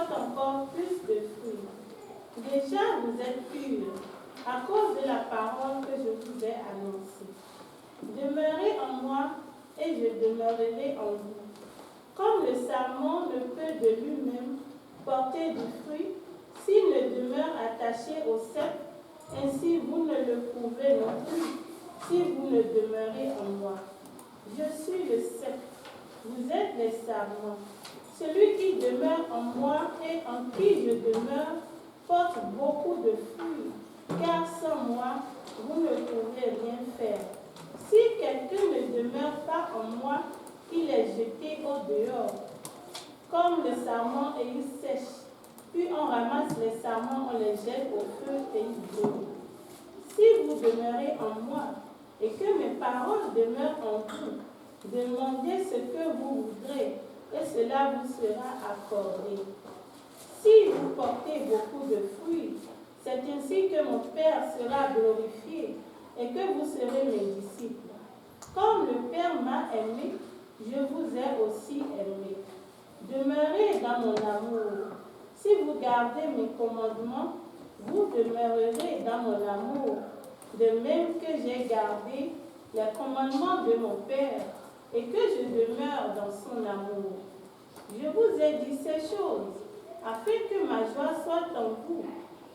porte encore plus de fruits. Déjà, vous êtes purs à cause de la parole que je vous ai annoncée. Demeurez en moi et je demeurerai en vous. Comme le sarment ne peut de lui-même porter du fruit s'il ne demeure attaché au cep, ainsi vous ne le pouvez non plus si vous ne demeurez en moi. Je suis le cep, vous êtes les sarments. Celui qui demeure en moi et en qui je demeure porte beaucoup de fruits, car sans moi, vous ne pouvez rien faire. Si quelqu'un ne demeure pas en moi, il est jeté au dehors, comme le sarment et il sèche. Puis on ramasse les sarments, on les jette au feu et ils brûlent. Si vous demeurez en moi et que mes paroles demeurent en vous, demandez ce que vous voudrez et cela vous sera accordé. Si vous portez beaucoup de fruits, c'est ainsi que mon Père sera glorifié et que vous serez mes disciples. Comme le Père m'a aimé, je vous ai aussi aimé. Demeurez dans mon amour. Si vous gardez mes commandements, vous demeurerez dans mon amour, de même que j'ai gardé les commandements de mon Père et que je demeure dans son amour. Je vous ai dit ces choses, afin que ma joie soit en vous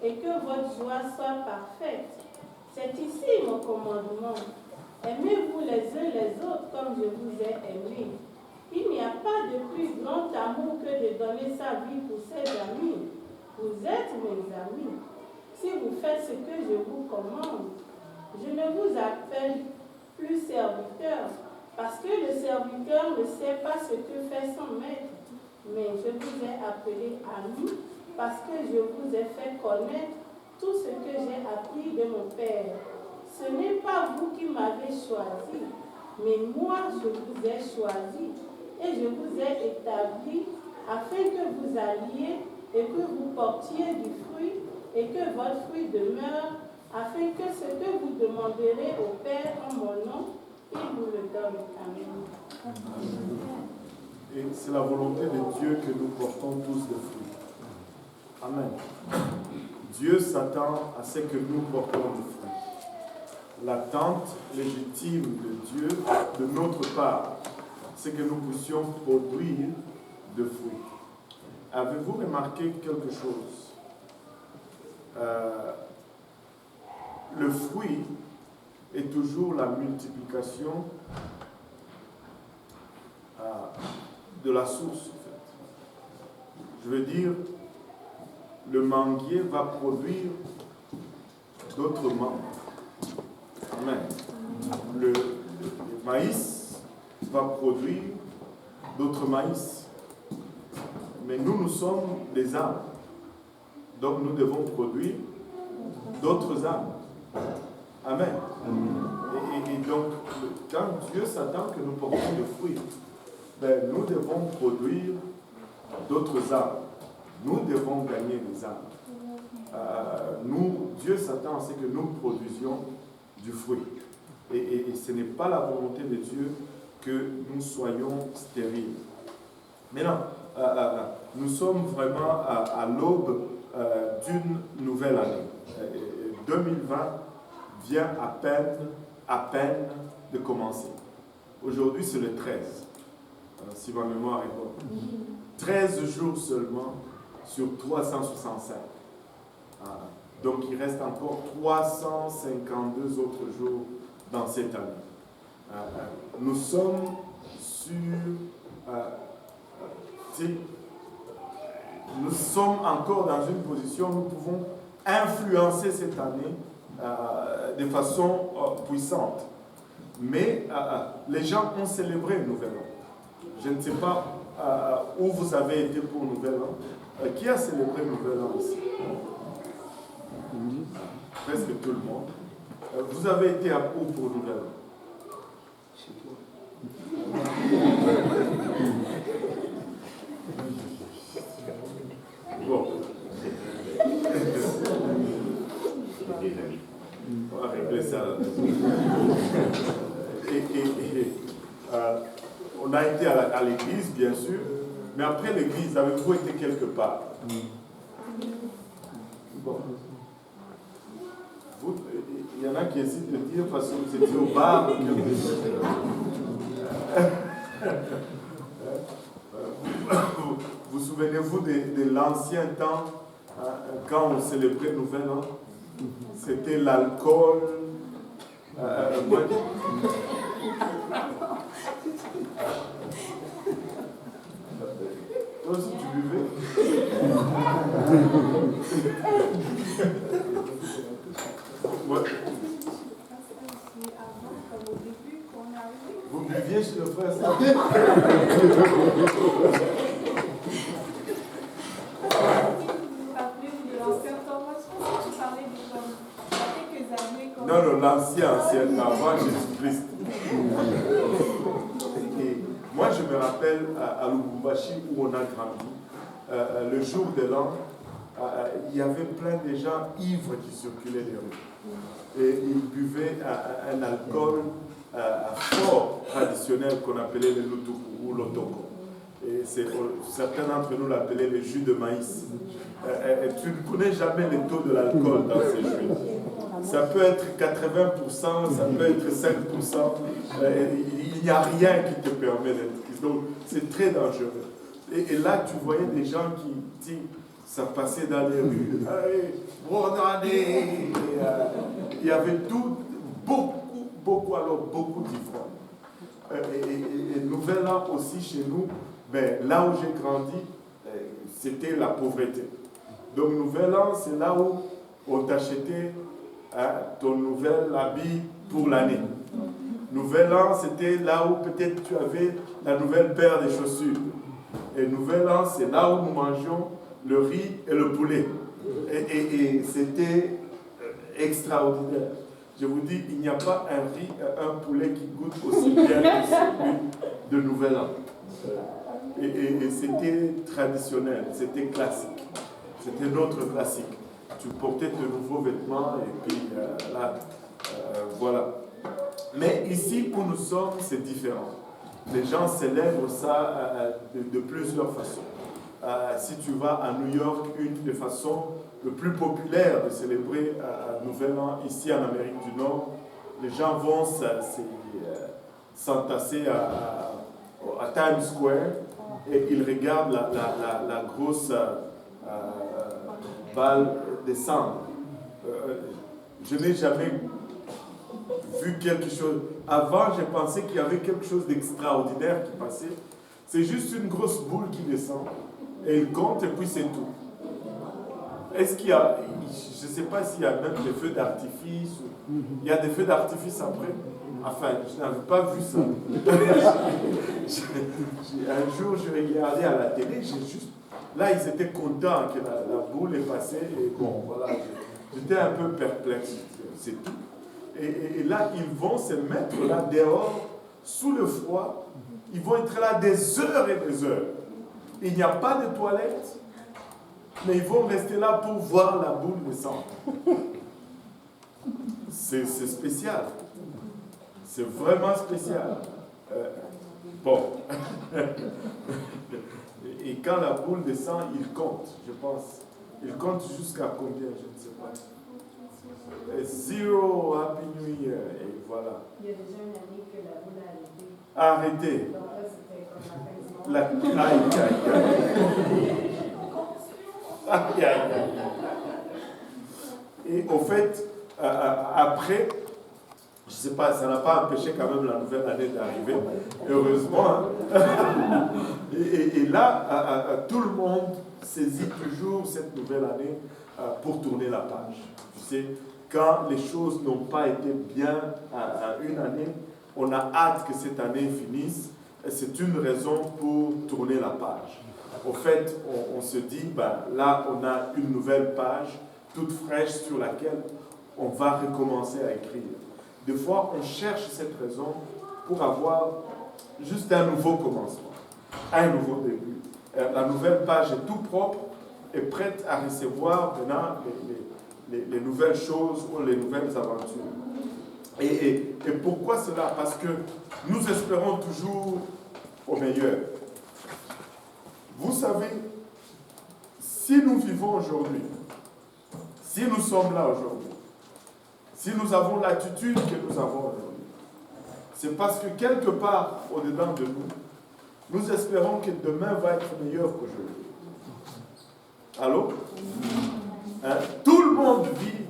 et que votre joie soit parfaite. C'est ici mon commandement. Aimez-vous les uns les autres comme je vous ai aimés. Il n'y a pas de plus grand amour que de donner sa vie pour ses amis. Vous êtes mes amis, si vous faites ce que je vous commande. Je ne vous appelle plus serviteur, parce que le serviteur ne sait pas ce que fait son maître. Mais je vous ai appelé ami, parce que je vous ai fait connaître tout ce que j'ai appris de mon Père. Ce n'est pas vous qui m'avez choisi, mais moi je vous ai choisi et je vous ai établi afin que vous alliez et que vous portiez du fruit et que votre fruit demeure, afin que ce que vous demanderez au Père en mon nom, il vous le donne. Amen. Et c'est la volonté de Dieu que nous portons tous des fruits. Amen. Dieu s'attend à ce que nous portons des fruits. L'attente légitime de Dieu, de notre part, c'est que nous puissions produire de fruits. Avez-vous remarqué quelque chose? Le fruit est toujours la multiplication de la source, en fait. Je veux dire, le manguier va produire d'autres mangues. Amen. Le maïs va produire d'autres maïs. Mais nous sommes des arbres. Donc nous devons produire d'autres arbres. Amen. Et donc, quand Dieu s'attend que nous portions des fruits, ben, nous devons produire d'autres arbres. Nous devons gagner des arbres. Dieu s'attend à ce que nous produisions du fruit. Et ce n'est pas la volonté de Dieu que nous soyons stériles. Maintenant, nous sommes vraiment à l'aube d'une nouvelle année. 2020 vient à peine de commencer. Aujourd'hui, c'est le 13, si ma mémoire est bonne. 13 jours seulement sur 365. Donc, il reste encore 352 autres jours dans cette année. Nous sommes sur... nous sommes encore dans une position où nous pouvons influencer cette année de façon puissante. Mais les gens ont célébré le Nouvel An. Je ne sais pas où vous avez été pour le Nouvel An. Qui a célébré le Nouvel An ici? Presque tout le monde. Vous avez été à où pour le Nouvel An? Chez toi. Bon. On va régler ça. On a été à l'église, bien sûr, Mais après l'église, avez-vous été quelque part? Bon. Il y en a qui hésitent de dire parce que vous étiez au bar ou quelque chose. Vous souvenez-vous de l'ancien temps, hein, quand on célébrait le Nouvel An? C'était l'alcool. Toi aussi, tu buvais? Ouais. Vous buviez chez le frère ça? Non, l'ancien, avant Jésus-Christ. Et moi, je me rappelle à Lubumbashi où on a grandi, le jour de l'an, il y avait plein de gens ivres qui circulaient les rues. Et ils buvaient un alcool fort traditionnel qu'on appelait le lutuku ou l'otoko. Et certains d'entre nous l'appelaient le jus de maïs. Tu ne connais jamais le taux de l'alcool dans ces jus. Ça peut être 80%, ça peut être 5%. Il n'y a rien qui te permet d'être. Donc, c'est très dangereux. Et là, tu voyais des gens qui ça passait dans les rues. Bonne année. Il y avait tout, beaucoup d'ivrognes. Et Nouvel An aussi chez nous, ben, là où j'ai grandi, c'était la pauvreté. Donc Nouvel An, c'est là où on t'achetait ton nouvel habit pour l'année. Nouvel An, c'était là où peut-être tu avais la nouvelle paire de chaussures. Et Nouvel An, c'est là où nous mangions le riz et le poulet. Et c'était extraordinaire. Je vous dis, il n'y a pas un riz et un poulet qui goûte aussi bien que celui de Nouvel An. Et c'était traditionnel, c'était classique. C'était notre classique. Tu portais de nouveaux vêtements et puis voilà. Mais ici où nous sommes, c'est différent. Les gens célèbrent ça de plusieurs façons. Si tu vas à New York, une des façons les plus populaires de célébrer Nouvel An ici en Amérique du Nord, les gens vont s'entasser à Times Square et ils regardent la grosse balle descendre. Je n'ai jamais vu quelque chose. Avant, j'ai pensé qu'il y avait quelque chose d'extraordinaire qui passait. C'est juste une grosse boule qui descend. Et il compte et puis c'est tout. Est-ce qu'il y a, je ne sais pas s'il y a même des feux d'artifice. Il y a des feux d'artifice après. Enfin, je n'avais pas vu ça. Un jour, je regardais à la télé, là, ils étaient contents que la boule est passée. Et bon, voilà, j'étais un peu perplexe. C'est tout. Et là, ils vont se mettre là dehors, sous le froid. Ils vont être là des heures et des heures. Il n'y a pas de toilettes, mais ils vont rester là pour voir la boule descendre. C'est spécial. C'est vraiment spécial. Bon. Et quand la boule descend, il compte, je pense. Il compte jusqu'à combien, je ne sais pas. Zero, Happy New Year, et voilà. Il y a déjà une année que la boule a arrêté. Arrêtez. Donc là, c'était comme la fin du monde. Aïe. Et au fait, après, je ne sais pas, ça n'a pas empêché quand même la nouvelle année d'arriver, heureusement. Hein? Et là, tout le monde saisit toujours cette nouvelle année pour tourner la page. Tu sais, quand les choses n'ont pas été bien une année, on a hâte que cette année finisse. C'est une raison pour tourner la page. Au fait, on se dit, ben, là, on a une nouvelle page toute fraîche sur laquelle on va recommencer à écrire. Des fois, on cherche cette raison pour avoir juste un nouveau commencement, un nouveau début. La nouvelle page est tout propre et prête à recevoir maintenant les nouvelles choses ou les nouvelles aventures. Et pourquoi cela? Parce que nous espérons toujours au meilleur. Vous savez, si nous vivons aujourd'hui, si nous sommes là aujourd'hui, si nous avons l'attitude que nous avons aujourd'hui, c'est parce que quelque part au-dedans de nous, nous espérons que demain va être meilleur qu'aujourd'hui. Allô? Hein? Tout le monde vit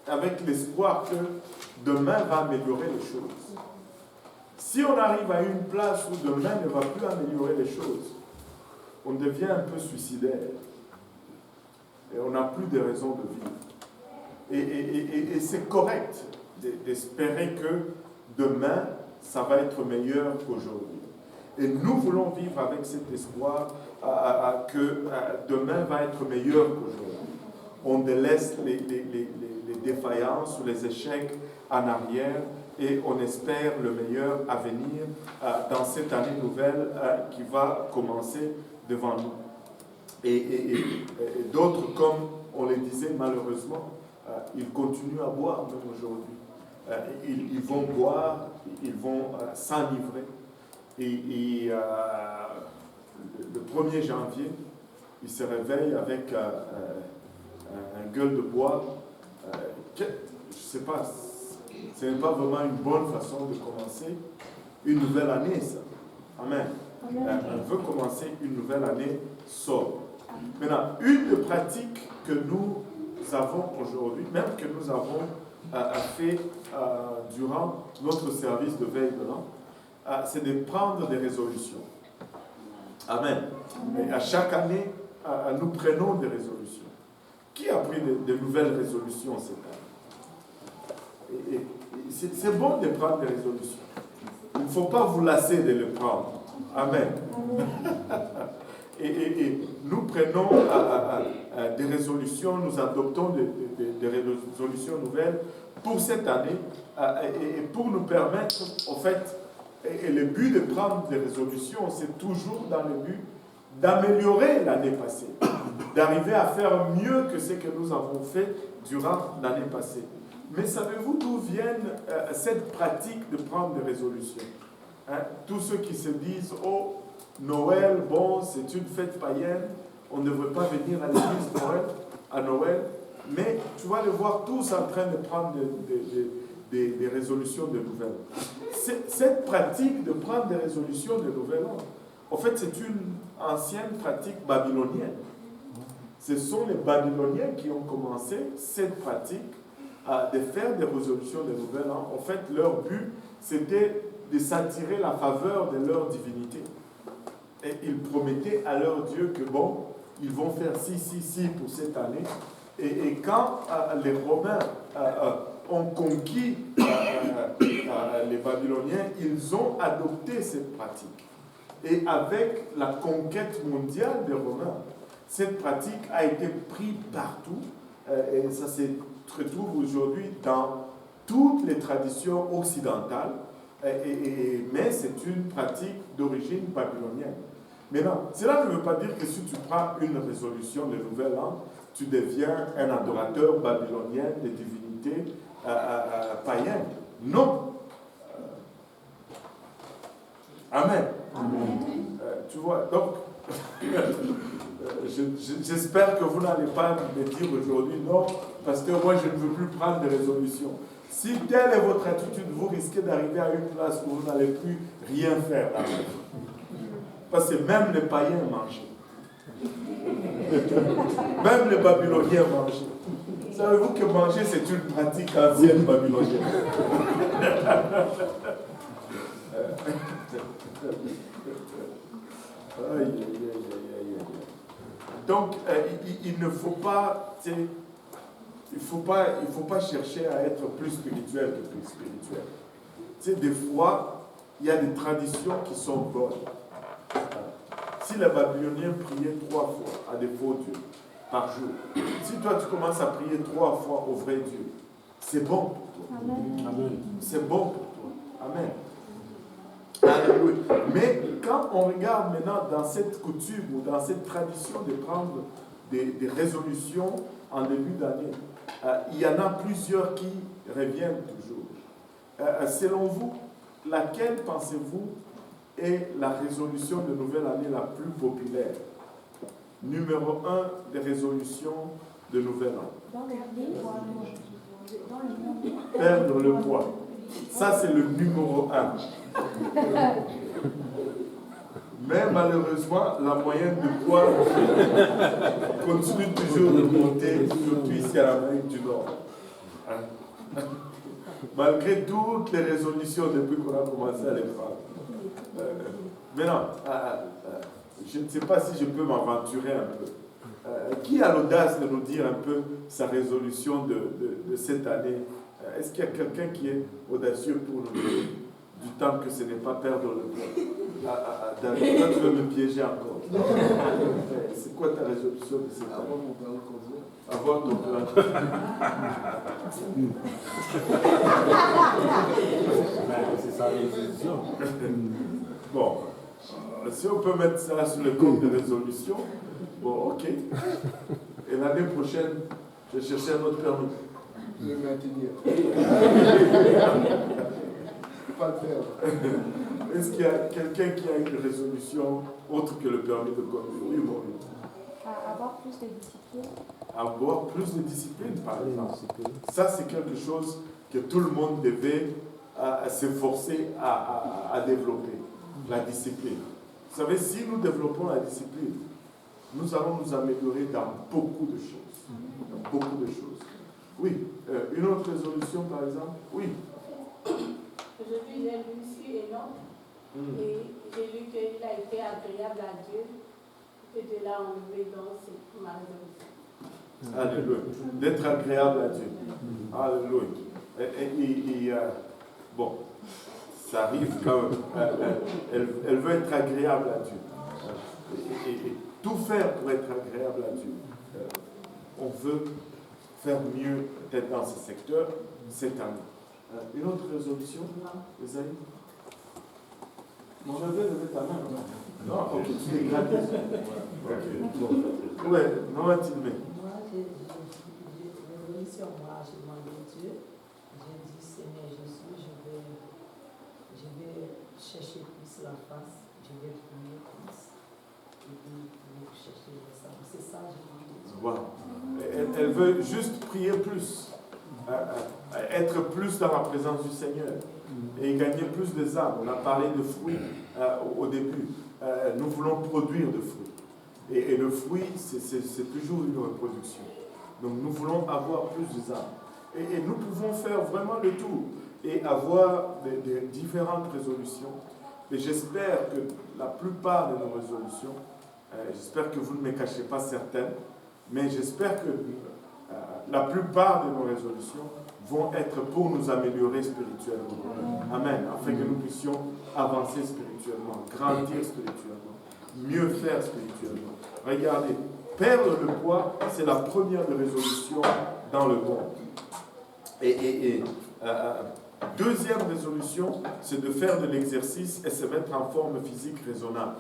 avec l'espoir que demain va améliorer les choses. Si on arrive à une place où demain ne va plus améliorer les choses, on devient un peu suicidaire. Et on n'a plus de raison de vivre. Et c'est correct d'espérer que demain, ça va être meilleur qu'aujourd'hui. Et nous voulons vivre avec cet espoir que demain va être meilleur qu'aujourd'hui. On délaisse les défaillances ou les échecs en arrière et on espère le meilleur à venir dans cette année nouvelle qui va commencer devant nous. Et d'autres, comme on le disait malheureusement, ils continuent à boire même aujourd'hui. Ils vont boire, ils vont s'enivrer. Et le 1er janvier, ils se réveillent avec un gueule de bois. Je ne sais pas, ce n'est pas vraiment une bonne façon de commencer une nouvelle année, ça. Amen. On veut commencer une nouvelle année sobre. Maintenant, une des pratiques que nous avons aujourd'hui, même que nous avons fait durant notre service de veille de l'an, c'est de prendre des résolutions. Amen. Et à chaque année, nous prenons des résolutions. Qui a pris de nouvelles résolutions cette année? C'est bon de prendre des résolutions. Il ne faut pas vous lasser de les prendre. Amen. Et nous prenons des résolutions, nous adoptons des résolutions nouvelles pour cette année et pour nous permettre, en fait, et le but de prendre des résolutions, c'est toujours dans le but d'améliorer l'année passée, d'arriver à faire mieux que ce que nous avons fait durant l'année passée. Mais savez-vous d'où vient cette pratique de prendre des résolutions? Tous ceux qui se disent, oh, Noël, bon, c'est une fête païenne, on ne devrait pas venir à l'église à Noël, mais tu vas les voir tous en train de prendre des résolutions de Nouvel An. Cette pratique de prendre des résolutions de Nouvel An, en fait, c'est une ancienne pratique babylonienne. Ce sont les Babyloniens qui ont commencé cette pratique de faire des résolutions de Nouvel An. En fait, leur but, c'était de s'attirer la faveur de leur divinité. Et ils promettaient à leur Dieu que, bon, ils vont faire ci pour cette année. Et quand les Romains ont conquis les Babyloniens, ils ont adopté cette pratique. Et avec la conquête mondiale des Romains, cette pratique a été prise partout. Et ça se retrouve aujourd'hui dans toutes les traditions occidentales. Mais c'est une pratique d'origine babylonienne. Maintenant, cela ne veut pas dire que si tu prends une résolution de Nouvel An, tu deviens un adorateur babylonien des divinités païennes. Non. Amen. Tu vois, donc, j'espère que vous n'allez pas me dire aujourd'hui, non, parce que moi je ne veux plus prendre de résolutions. Si telle est votre attitude, vous risquez d'arriver à une place où vous n'allez plus rien faire. Parce que même les païens mangeaient. Même les Babyloniens mangeaient. Savez-vous que manger, c'est une pratique ancienne babylonienne? Donc, il ne faut pas, il faut pas chercher à être plus spirituel que plus spirituel. Des fois, il y a des traditions qui sont bonnes. Si les Babyloniens priaient 3 fois à des faux dieux par jour, si toi tu commences à prier 3 fois au vrai Dieu, c'est bon pour toi. Amen. C'est bon pour toi. Amen. Alléluia. Mais quand on regarde maintenant dans cette coutume ou dans cette tradition de prendre des résolutions en début d'année, il y en a plusieurs qui reviennent toujours. Selon vous, laquelle pensez-vous est la résolution de nouvelle année la plus populaire. Numéro 1 des résolutions de nouvel an. Perdre le poids. Ça, c'est le numéro 1. Mais malheureusement, la moyenne de poids continue toujours de monter, surtout ici à l'Amérique du Nord. Malgré toutes les résolutions depuis qu'on a commencé à les prendre. Maintenant, je ne sais pas si je peux m'aventurer un peu. Qui a l'audace de nous dire un peu sa résolution de cette année? Est-ce qu'il y a quelqu'un qui est audacieux pour nous dire du temps que ce n'est pas perdre le poids? David, toi, tu veux me piéger encore. C'est quoi ta résolution de cette année? Avoir mon permis de conduire. Avoir ton permis. C'est sa résolution. Bon, si on peut mettre ça sur le compte de résolution, bon, ok. Et l'année prochaine, je vais chercher un autre permis. Le maintenir. Pas le faire. Est-ce qu'il y a quelqu'un qui a une résolution autre que le permis de conduire? Oui, bon. Avoir plus de discipline. Avoir plus de discipline, par exemple. Ça, c'est quelque chose que tout le monde devait s'efforcer à développer. La discipline. Vous savez, si nous développons la discipline, nous allons nous améliorer dans beaucoup de choses. Dans beaucoup de choses. Oui. Une autre résolution, par exemple? Oui. Aujourd'hui, j'ai lu sur Enoch et j'ai lu qu'il a été agréable à Dieu et de l'a enlevé dans ma résolution. Alléluia. D'être agréable à Dieu. Alléluia. Bon, ça arrive quand même. Elle veut être agréable à Dieu. Et tout faire pour être agréable à Dieu. On veut faire mieux peut-être dans ce secteur cette année. Une autre résolution, Esaïe? Mon avait levé ta main. Non, ok, tu es gratis. Ok. Ouais, non, Mathilde. Moi, j'ai revenu sur moi, j'ai demandé à Dieu. J'ai dit, Seigneur Jésus, je vais chercher plus la face, je vais prier plus. Et puis, pour chercher ça. C'est ça, j'ai demandé à Dieu. Wow. Elle veut juste prier plus. Être plus dans la présence du Seigneur et gagner plus des âmes. On a parlé de fruits au début. Nous voulons produire de fruits. Et le fruit, c'est toujours une reproduction. Donc nous voulons avoir plus des âmes. Et nous pouvons faire vraiment le tour et avoir des différentes résolutions. Et j'espère que la plupart de nos résolutions, j'espère que vous ne me cachez pas certaines, mais j'espère que la plupart de nos résolutions vont être pour nous améliorer spirituellement. Amen. Afin que nous puissions avancer spirituellement, grandir spirituellement, mieux faire spirituellement. Regardez, perdre le poids, c'est la première des résolutions dans le monde. Deuxième résolution, c'est de faire de l'exercice et se mettre en forme physique raisonnable.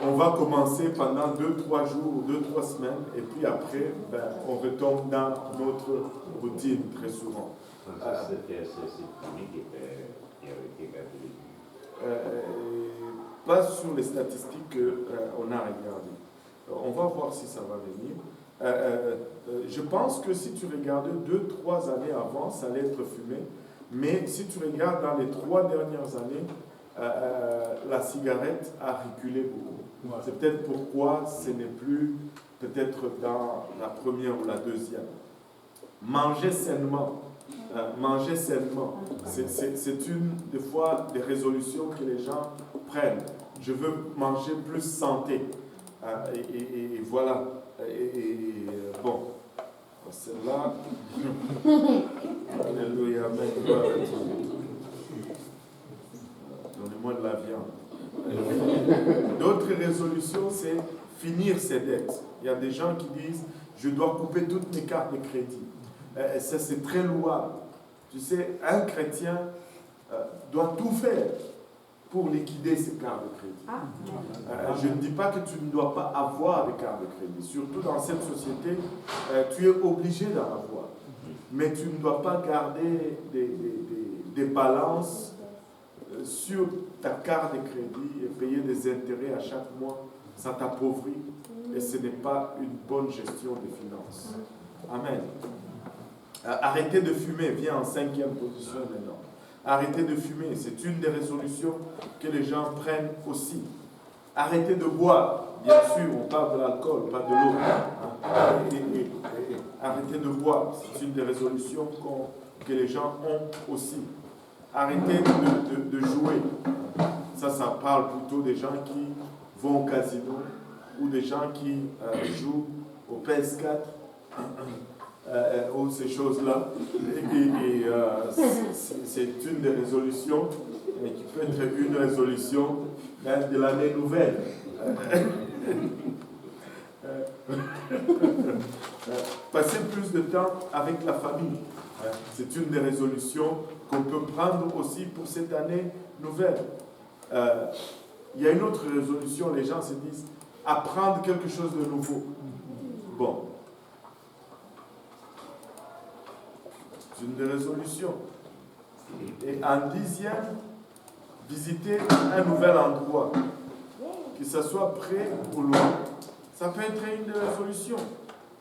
On va commencer pendant 2-3 jours ou 2-3 semaines et puis après, on retombe dans notre routine très souvent. C'était qui avait été gardé. Pas sur les statistiques qu'on a regardées. On va voir si ça va venir. Je pense que si tu regardes 2-3 années avant, ça allait être fumé. Mais si tu regardes dans les 3 dernières années, la cigarette a reculé beaucoup. Ouais. C'est peut-être pourquoi ce n'est plus peut-être dans la première ou la deuxième. Manger sainement. Manger sainement. C'est une des fois des résolutions que les gens prennent. Je veux manger plus santé. Et voilà. Bon. Celle-là. Alléluia. Donnez-moi de la viande. D'autres résolutions, c'est finir ses dettes. Il y a des gens qui disent, je dois couper toutes mes cartes de crédit. Ça, c'est très louable. Tu sais, un chrétien doit tout faire pour liquider ses cartes de crédit. Je ne dis pas que tu ne dois pas avoir des cartes de crédit. Surtout dans cette société, tu es obligé d'en avoir. Mais tu ne dois pas garder des balances sur ta carte de crédit et payer des intérêts à chaque mois, ça t'appauvrit et ce n'est pas une bonne gestion des finances. Amen. Arrêter de fumer vient en 5e position maintenant. Arrêter de fumer, c'est une des résolutions que les gens prennent aussi. Arrêter de boire, bien sûr, on parle de l'alcool, pas de l'eau. Arrêter de boire, c'est une des résolutions que les gens ont aussi. Arrêter de jouer, ça parle plutôt des gens qui vont au casino ou des gens qui jouent au PS4. Ou ces choses-là. C'est une des résolutions qui peut être une résolution de l'année nouvelle. Passer plus de temps avec la famille. C'est une des résolutions qu'on peut prendre aussi pour cette année nouvelle. Il y a une autre résolution, les gens se disent apprendre quelque chose de nouveau. Bon. C'est une des résolutions. Et en 10e, visiter un nouvel endroit, que ce soit près ou loin. Ça peut être une des résolutions.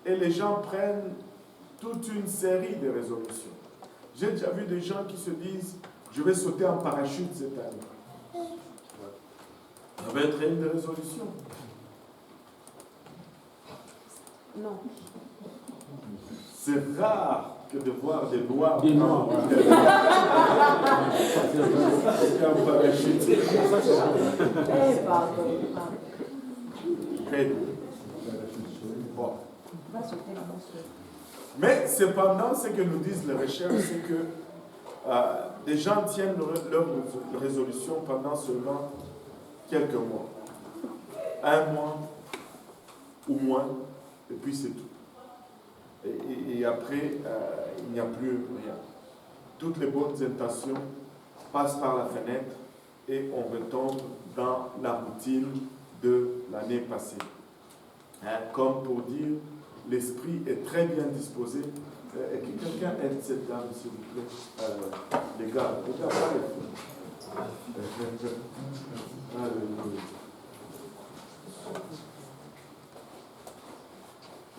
Et les gens prennent toute une série de résolutions. J'ai déjà vu des gens qui se disent je vais sauter en parachute cette année. Ça va être une des résolutions. Non. C'est rare que de voir des noirs. Des noirs. En parachute. Pardon. Bon. Va sauter la monstre. Mais cependant, ce que nous disent les recherches, c'est que les gens tiennent leur résolution pendant seulement quelques mois. 1 mois ou moins, et puis c'est tout. Et après, il n'y a plus rien. Toutes les bonnes intentions passent par la fenêtre et on retombe dans la routine de l'année passée. Comme pour dire, l'esprit est très bien disposé. Que quelqu'un aide cette dame, s'il vous plaît. Les gars, pas les filles. Alléluia.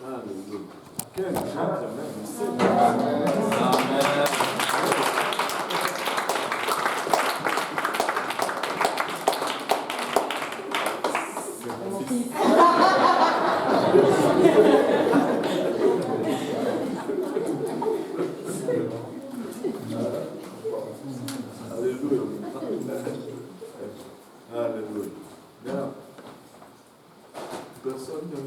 Alléluia. Quel gentleman. Amen. Alléluia. Bien. Personne ne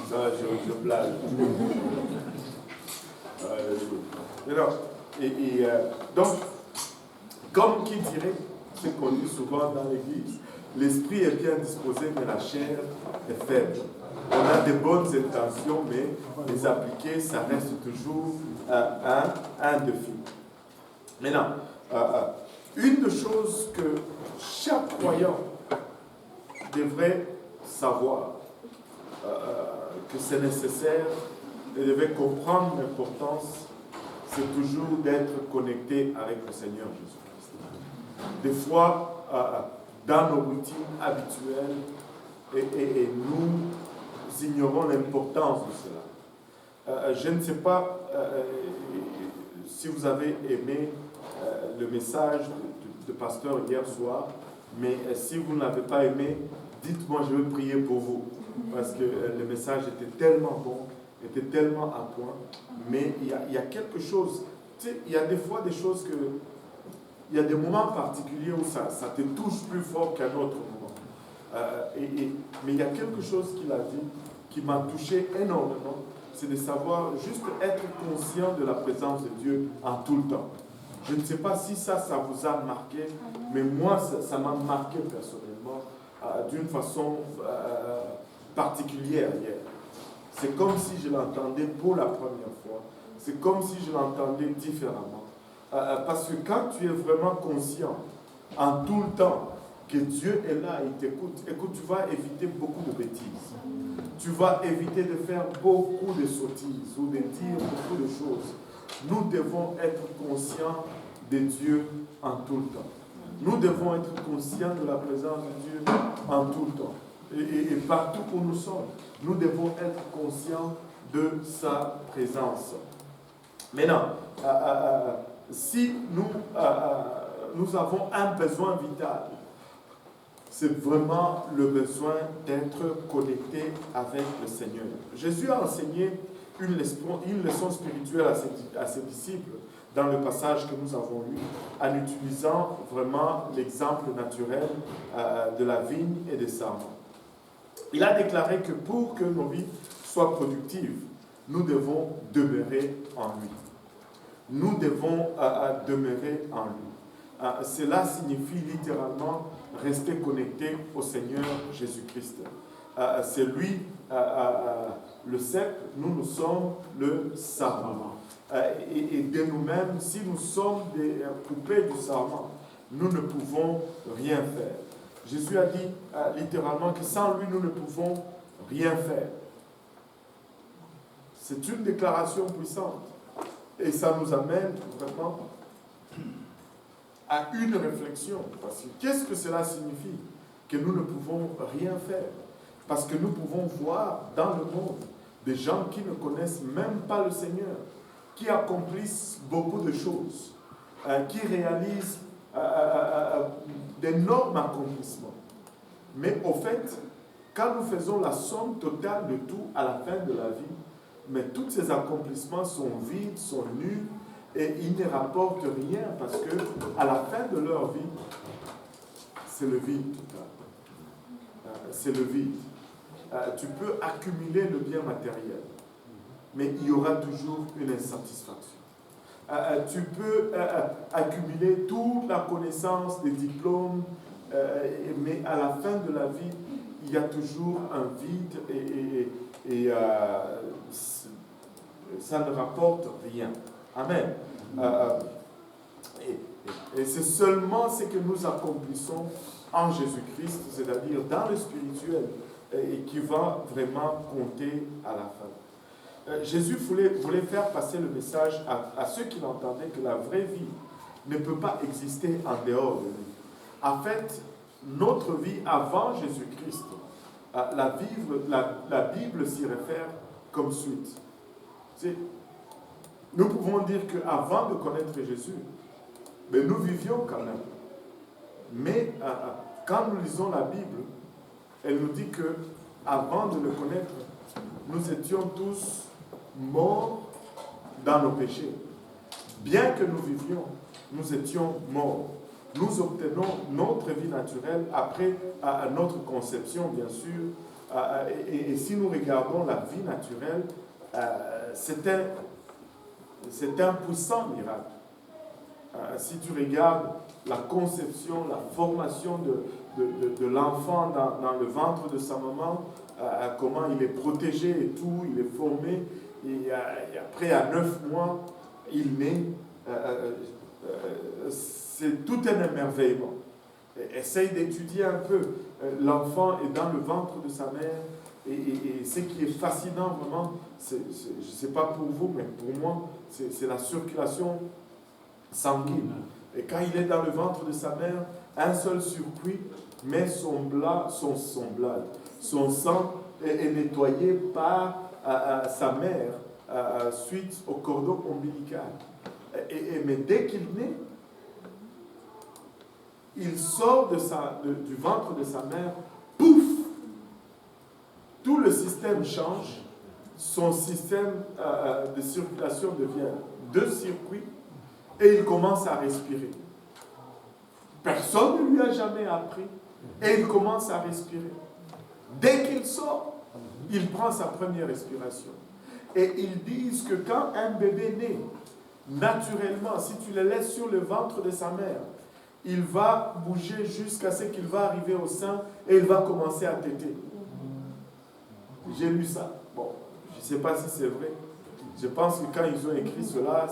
ça, je blague. Donc, comme qui dirait, ce qu'on dit souvent dans l'église, l'esprit est bien disposé, mais la chair est faible. On a de bonnes intentions, mais les appliquer, ça reste toujours un défi. Maintenant, une des choses que chaque croyant devrait savoir, que c'est nécessaire et devait comprendre l'importance, c'est toujours d'être connecté avec le Seigneur Jésus-Christ. Des fois, dans nos routines habituelles, et nous ignorons l'importance de cela. Je ne sais pas si vous avez aimé le message de pasteur hier soir, mais si vous ne l'avez pas aimé, dites-moi, je vais prier pour vous. Parce que le message était tellement bon, était tellement à point. Mais il y a quelque chose, tu sais, il y a des fois des choses que, il y a des moments particuliers où ça te touche plus fort qu'un autre moment. Mais il y a quelque chose qu'il a dit qui m'a touché énormément, c'est de savoir juste être conscient de la présence de Dieu en tout le temps. Je ne sais pas si ça vous a marqué, mais moi, ça m'a marqué personnellement d'une façon particulière hier. C'est comme si je l'entendais pour la première fois. C'est comme si je l'entendais différemment. Parce que quand tu es vraiment conscient, en tout le temps, que Dieu est là, il t'écoute, écoute, tu vas éviter beaucoup de bêtises. Tu vas éviter de faire beaucoup de sottises ou de dire beaucoup de choses. nous devons être conscients de Dieu en tout le temps. Nous devons être conscients de la présence de Dieu en tout le temps. Et partout où nous sommes, nous devons être conscients de sa présence. Maintenant, si nous avons un besoin vital, c'est vraiment le besoin d'être connecté avec le Seigneur. Jésus a enseigné une leçon spirituelle à ses disciples dans le passage que nous avons lu, en utilisant vraiment l'exemple naturel de la vigne et des sarments. Il a déclaré que pour que nos vies soient productives, nous devons demeurer en lui. Nous devons demeurer en lui. Cela signifie littéralement rester connecté au Seigneur Jésus-Christ. C'est lui le cep, nous sommes le sarment. Et de nous-mêmes, si nous sommes des poupées du sarment, nous ne pouvons rien faire. Jésus a dit littéralement que sans lui, nous ne pouvons rien faire. C'est une déclaration puissante. Et ça nous amène vraiment à une réflexion. Parce que qu'est-ce que cela signifie? Que nous ne pouvons rien faire. Parce que nous pouvons voir dans le monde des gens qui ne connaissent même pas le Seigneur, qui accomplissent beaucoup de choses, qui réalisent d'énormes accomplissements. Mais au fait, quand nous faisons la somme totale de tout à la fin de la vie, mais tous ces accomplissements sont vides, sont nuls, et ils ne rapportent rien parce que à la fin de leur vie, c'est le vide total. C'est le vide. Tu peux accumuler le bien matériel, mais il y aura toujours une insatisfaction. Tu peux accumuler toute la connaissance, des diplômes, mais à la fin de la vie, il y a toujours un vide et ça ne rapporte rien. Amen. Et c'est seulement ce que nous accomplissons en Jésus-Christ, c'est-à-dire dans le spirituel, et qui va vraiment compter à la fin. Jésus voulait faire passer le message à ceux qui l'entendaient que la vraie vie ne peut pas exister en dehors de lui. En fait, notre vie avant Jésus-Christ, la Bible s'y réfère comme suite. Nous pouvons dire qu'avant de connaître Jésus, mais nous vivions quand même. Mais quand nous lisons la Bible, elle nous dit qu'avant de le connaître, nous étions tous morts dans nos péchés. Bien que nous vivions, nous étions morts. Nous obtenons notre vie naturelle après notre conception, bien sûr. Et si nous regardons la vie naturelle, c'est un puissant miracle. Si tu regardes la conception, la formation de l'enfant dans le ventre de sa maman, comment il est protégé et tout, il est formé, et après à 9 mois, il naît. C'est tout un émerveillement. Essaye d'étudier un peu. L'enfant est dans le ventre de sa mère, et ce qui est fascinant vraiment, je ne sais pas pour vous, mais pour moi, c'est la circulation sanguine. Et quand il est dans le ventre de sa mère, un seul circuit met son sang est nettoyé par sa mère suite au cordon ombilical. Mais dès qu'il naît, il sort du ventre de sa mère, pouf! Tout le système change, son système de circulation devient 2 circuits, et il commence à respirer. Personne ne lui a jamais appris, et il commence à respirer. Dès qu'il sort, il prend sa première respiration. Et ils disent que quand un bébé naît, naturellement, si tu le laisses sur le ventre de sa mère, il va bouger jusqu'à ce qu'il va arriver au sein et il va commencer à téter. J'ai lu ça. Bon, je ne sais pas si c'est vrai. Je pense que quand ils ont écrit cela,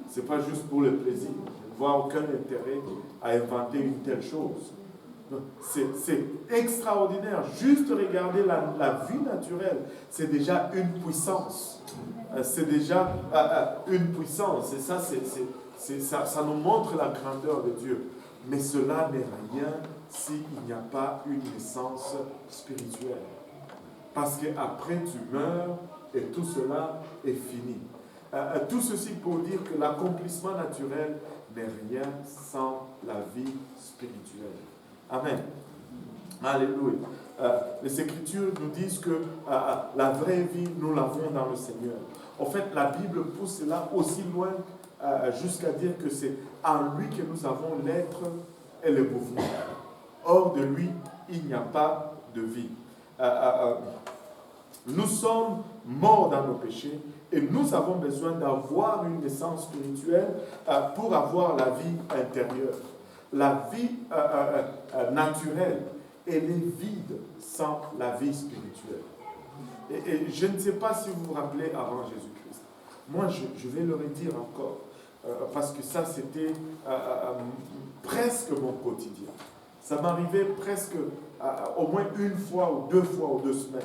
ce n'est pas juste pour le plaisir. Je ne vois aucun intérêt à inventer une telle chose. C'est extraordinaire. Juste regarder la vie naturelle, c'est déjà une puissance. C'est déjà une puissance. Et ça, ça nous montre la grandeur de Dieu. Mais cela n'est rien s'il n'y a pas une naissance spirituelle. Parce qu'après tu meurs et tout cela est fini. Tout ceci pour dire que l'accomplissement naturel n'est rien sans la vie spirituelle. Amen. Alléluia. Les Écritures nous disent que la vraie vie, nous l'avons dans le Seigneur. En fait, la Bible pousse cela aussi loin jusqu'à dire que c'est en lui que nous avons l'être et le mouvement. Hors de lui, il n'y a pas de vie. Nous sommes morts dans nos péchés et nous avons besoin d'avoir une naissance spirituelle pour avoir la vie intérieure. La vie naturelle, elle est vide sans la vie spirituelle. Et je ne sais pas si vous vous rappelez avant Jésus-Christ. Moi, je vais le redire encore, parce que ça, c'était presque mon quotidien. Ça m'arrivait presque au moins une fois ou 2 semaines,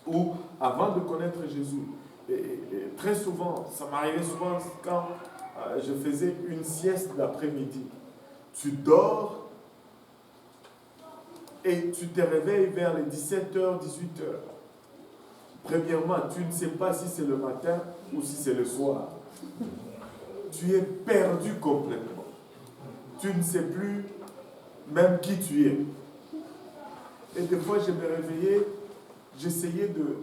où avant de connaître Jésus, et très souvent, ça m'arrivait souvent quand je faisais une sieste d'après-midi. Tu dors et tu te réveilles vers les 17h, 18h. Premièrement, tu ne sais pas si c'est le matin ou si c'est le soir. Tu es perdu complètement. Tu ne sais plus même qui tu es. Et des fois, je me réveillais, j'essayais de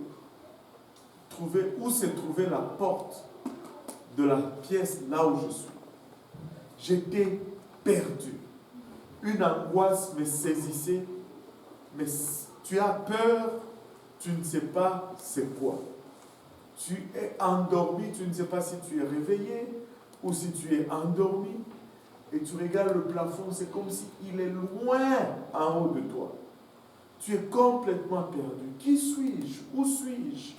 trouver où se trouvait la porte de la pièce là où je suis. J'étais perdu. Une angoisse me saisissait, mais tu as peur, tu ne sais pas c'est quoi. Tu es endormi, tu ne sais pas si tu es réveillé ou si tu es endormi. Et tu regardes le plafond, c'est comme s'il est loin en haut de toi. Tu es complètement perdu. Qui suis-je? Où suis-je?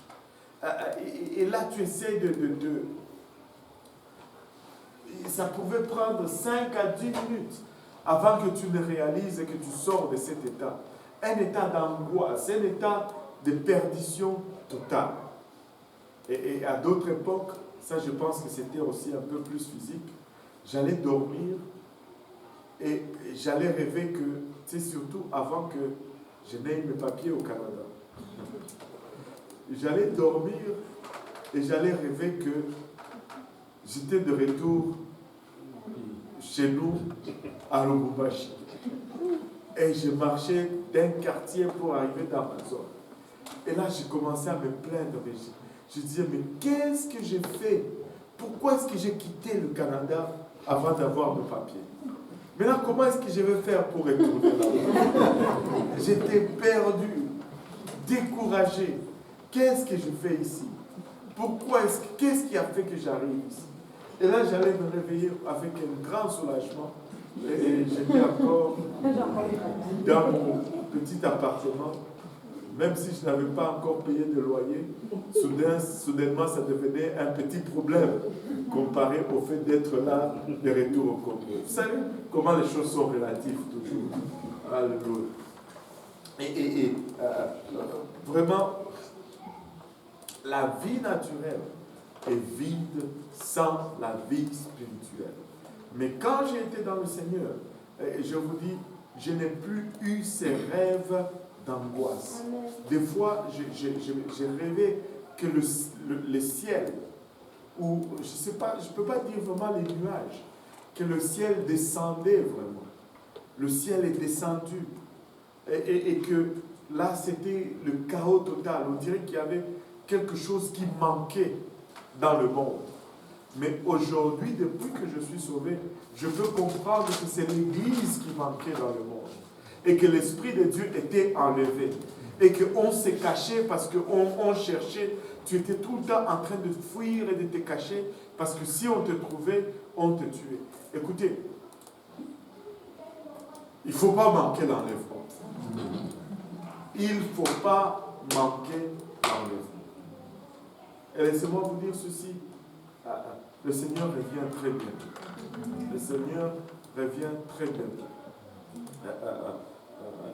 Et là, tu essaies de... Ça pouvait prendre 5 à 10 minutes avant que tu ne réalises et que tu sors de cet état. Un état d'angoisse, un état de perdition totale. Et à d'autres époques, ça je pense que c'était aussi un peu plus physique, j'allais dormir et j'allais rêver que, tu sais, surtout avant que je n'aie mes papiers au Canada. J'allais dormir et j'allais rêver que j'étais de retour chez nous à Lubumbashi. Et je marchais d'un quartier pour arriver dans ma zone. Et là, j'ai commencé à me plaindre. Je disais, mais qu'est-ce que j'ai fait? Pourquoi est-ce que j'ai quitté le Canada avant d'avoir mes papiers? Maintenant, comment est-ce que je vais faire pour retourner là-bas? J'étais perdu, découragé. Qu'est-ce que je fais ici? Qu'est-ce qui a fait que j'arrive ici? Et là, j'allais me réveiller avec un grand soulagement. Et j'étais encore dans mon petit appartement. Même si je n'avais pas encore payé de loyer, soudainement, ça devenait un petit problème comparé au fait d'être là, de retour au Congo. Vous savez comment les choses sont relatives toujours. Alléluia. Et vraiment, la vie naturelle est vide sans la vie spirituelle. Mais quand j'ai été dans le Seigneur, je vous dis, je n'ai plus eu ces rêves d'angoisse. Des fois, j'ai rêvé que le ciel, ou je sais pas, je ne peux pas dire vraiment les nuages, que le ciel descendait vraiment. Le ciel est descendu. Et que là, c'était le chaos total. On dirait qu'il y avait quelque chose qui manquait dans le monde. Mais aujourd'hui, depuis que je suis sauvé, je peux comprendre que c'est l'Église qui manquait dans le monde. Et que l'Esprit de Dieu était enlevé. Et qu'on s'est caché parce qu'on cherchait. Tu étais tout le temps en train de fuir et de te cacher. Parce que si on te trouvait, on te tuait. Écoutez, il ne faut pas manquer l'enlèvement. Il ne faut pas manquer l'enlèvement. Et laissez-moi vous dire ceci. Le Seigneur revient très bientôt. Le Seigneur revient très bientôt.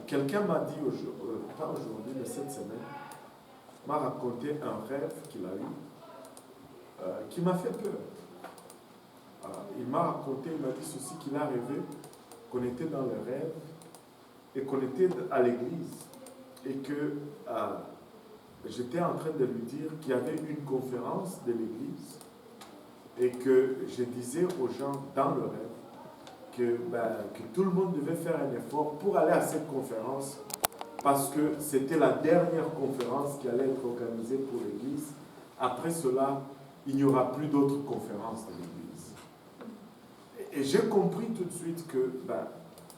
quelqu'un m'a dit, pas aujourd'hui, mais cette semaine, m'a raconté un rêve qu'il a eu, qui m'a fait peur. Il m'a raconté, il m'a dit ceci, qu'il a rêvé, qu'on était dans le rêve, et qu'on était à l'église, et que j'étais en train de lui dire qu'il y avait une conférence de l'église, et que je disais aux gens dans le rêve, que tout le monde devait faire un effort pour aller à cette conférence parce que c'était la dernière conférence qui allait être organisée pour l'Église. Après cela, il n'y aura plus d'autres conférences de l'Église. Et j'ai compris tout de suite que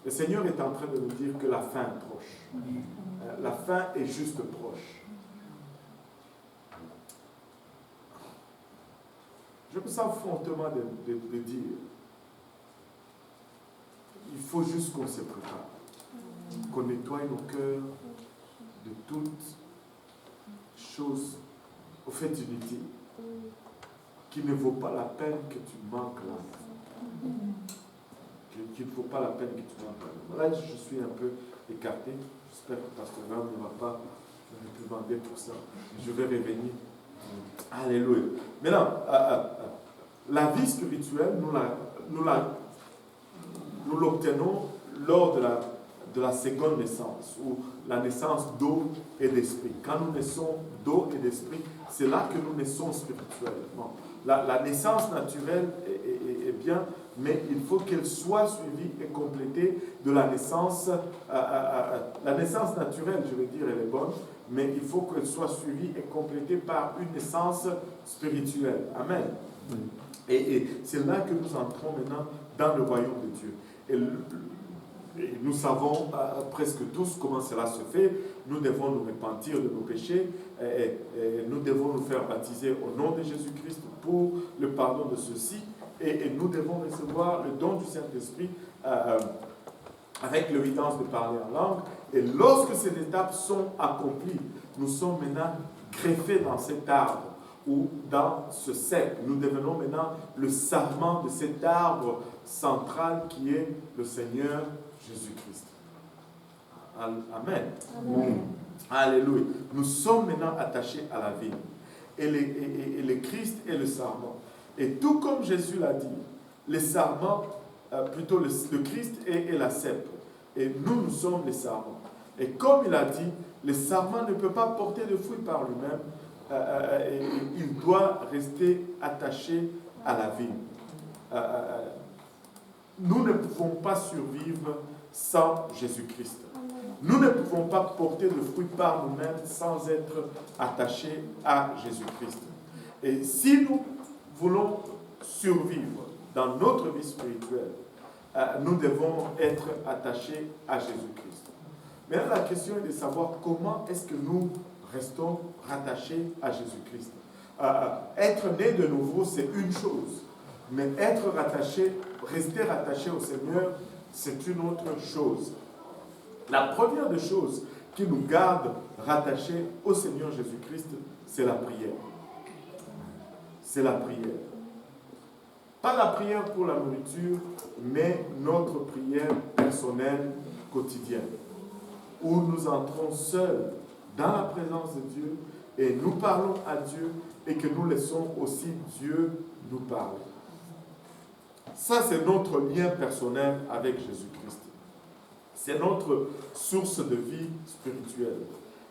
le Seigneur est en train de nous dire que la fin est proche. La fin est juste proche. Je me sens fortement de dire, il faut juste qu'on se prépare, qu'on nettoie nos cœurs de toutes choses au fait inutiles, qui ne vaut pas la peine que tu manques là. Qu'il ne faut pas la peine que tu manques là. Là, je suis un peu écarté. J'espère que Pasteur Ram ne va pas me demander pour ça. Je vais revenir. Alléluia. Maintenant, la vie spirituelle, nous l'obtenons lors de la seconde naissance, ou la naissance d'eau et d'esprit. Quand nous naissons d'eau et d'esprit, c'est là que nous naissons spirituellement. La naissance naturelle est bien, mais il faut qu'elle soit suivie et complétée de la naissance. La naissance naturelle, je veux dire, elle est bonne, mais il faut qu'elle soit suivie et complétée par une naissance spirituelle. Amen. Et c'est là que nous entrons maintenant dans le royaume de Dieu. Et nous savons presque tous comment cela se fait. Nous devons nous repentir de nos péchés. Et nous devons nous faire baptiser au nom de Jésus-Christ pour le pardon de ceux-ci. Et nous devons recevoir le don du Saint-Esprit avec l'évidence de parler en langue. Et lorsque ces étapes sont accomplies, nous sommes maintenant greffés dans cet arbre ou dans ce cep. Nous devenons maintenant le sarment de cet arbre central qui est le Seigneur Jésus-Christ. Amen. Amen. Alléluia. Nous sommes maintenant attachés à la vigne. Et le Christ est le sarment. Et tout comme Jésus l'a dit, les sarments, plutôt le Christ est la cèpe. Et nous sommes les sarments. Et comme il a dit, le sarment ne peut pas porter de fruits par lui-même. Il doit rester attaché à la vigne. Nous ne pouvons pas survivre sans Jésus-Christ. Nous ne pouvons pas porter de fruits par nous-mêmes sans être attachés à Jésus-Christ. Et si nous voulons survivre dans notre vie spirituelle, nous devons être attachés à Jésus-Christ. Maintenant, la question est de savoir comment est-ce que nous restons rattachés à Jésus-Christ. Être né de nouveau, c'est une chose. Mais être rattaché, rester rattaché au Seigneur, c'est une autre chose. La première des choses qui nous garde rattachés au Seigneur Jésus-Christ, c'est la prière. C'est la prière. Pas la prière pour la nourriture, mais notre prière personnelle, quotidienne, où nous entrons seuls dans la présence de Dieu et nous parlons à Dieu et que nous laissons aussi Dieu nous parler. Ça, c'est notre lien personnel avec Jésus-Christ. C'est notre source de vie spirituelle.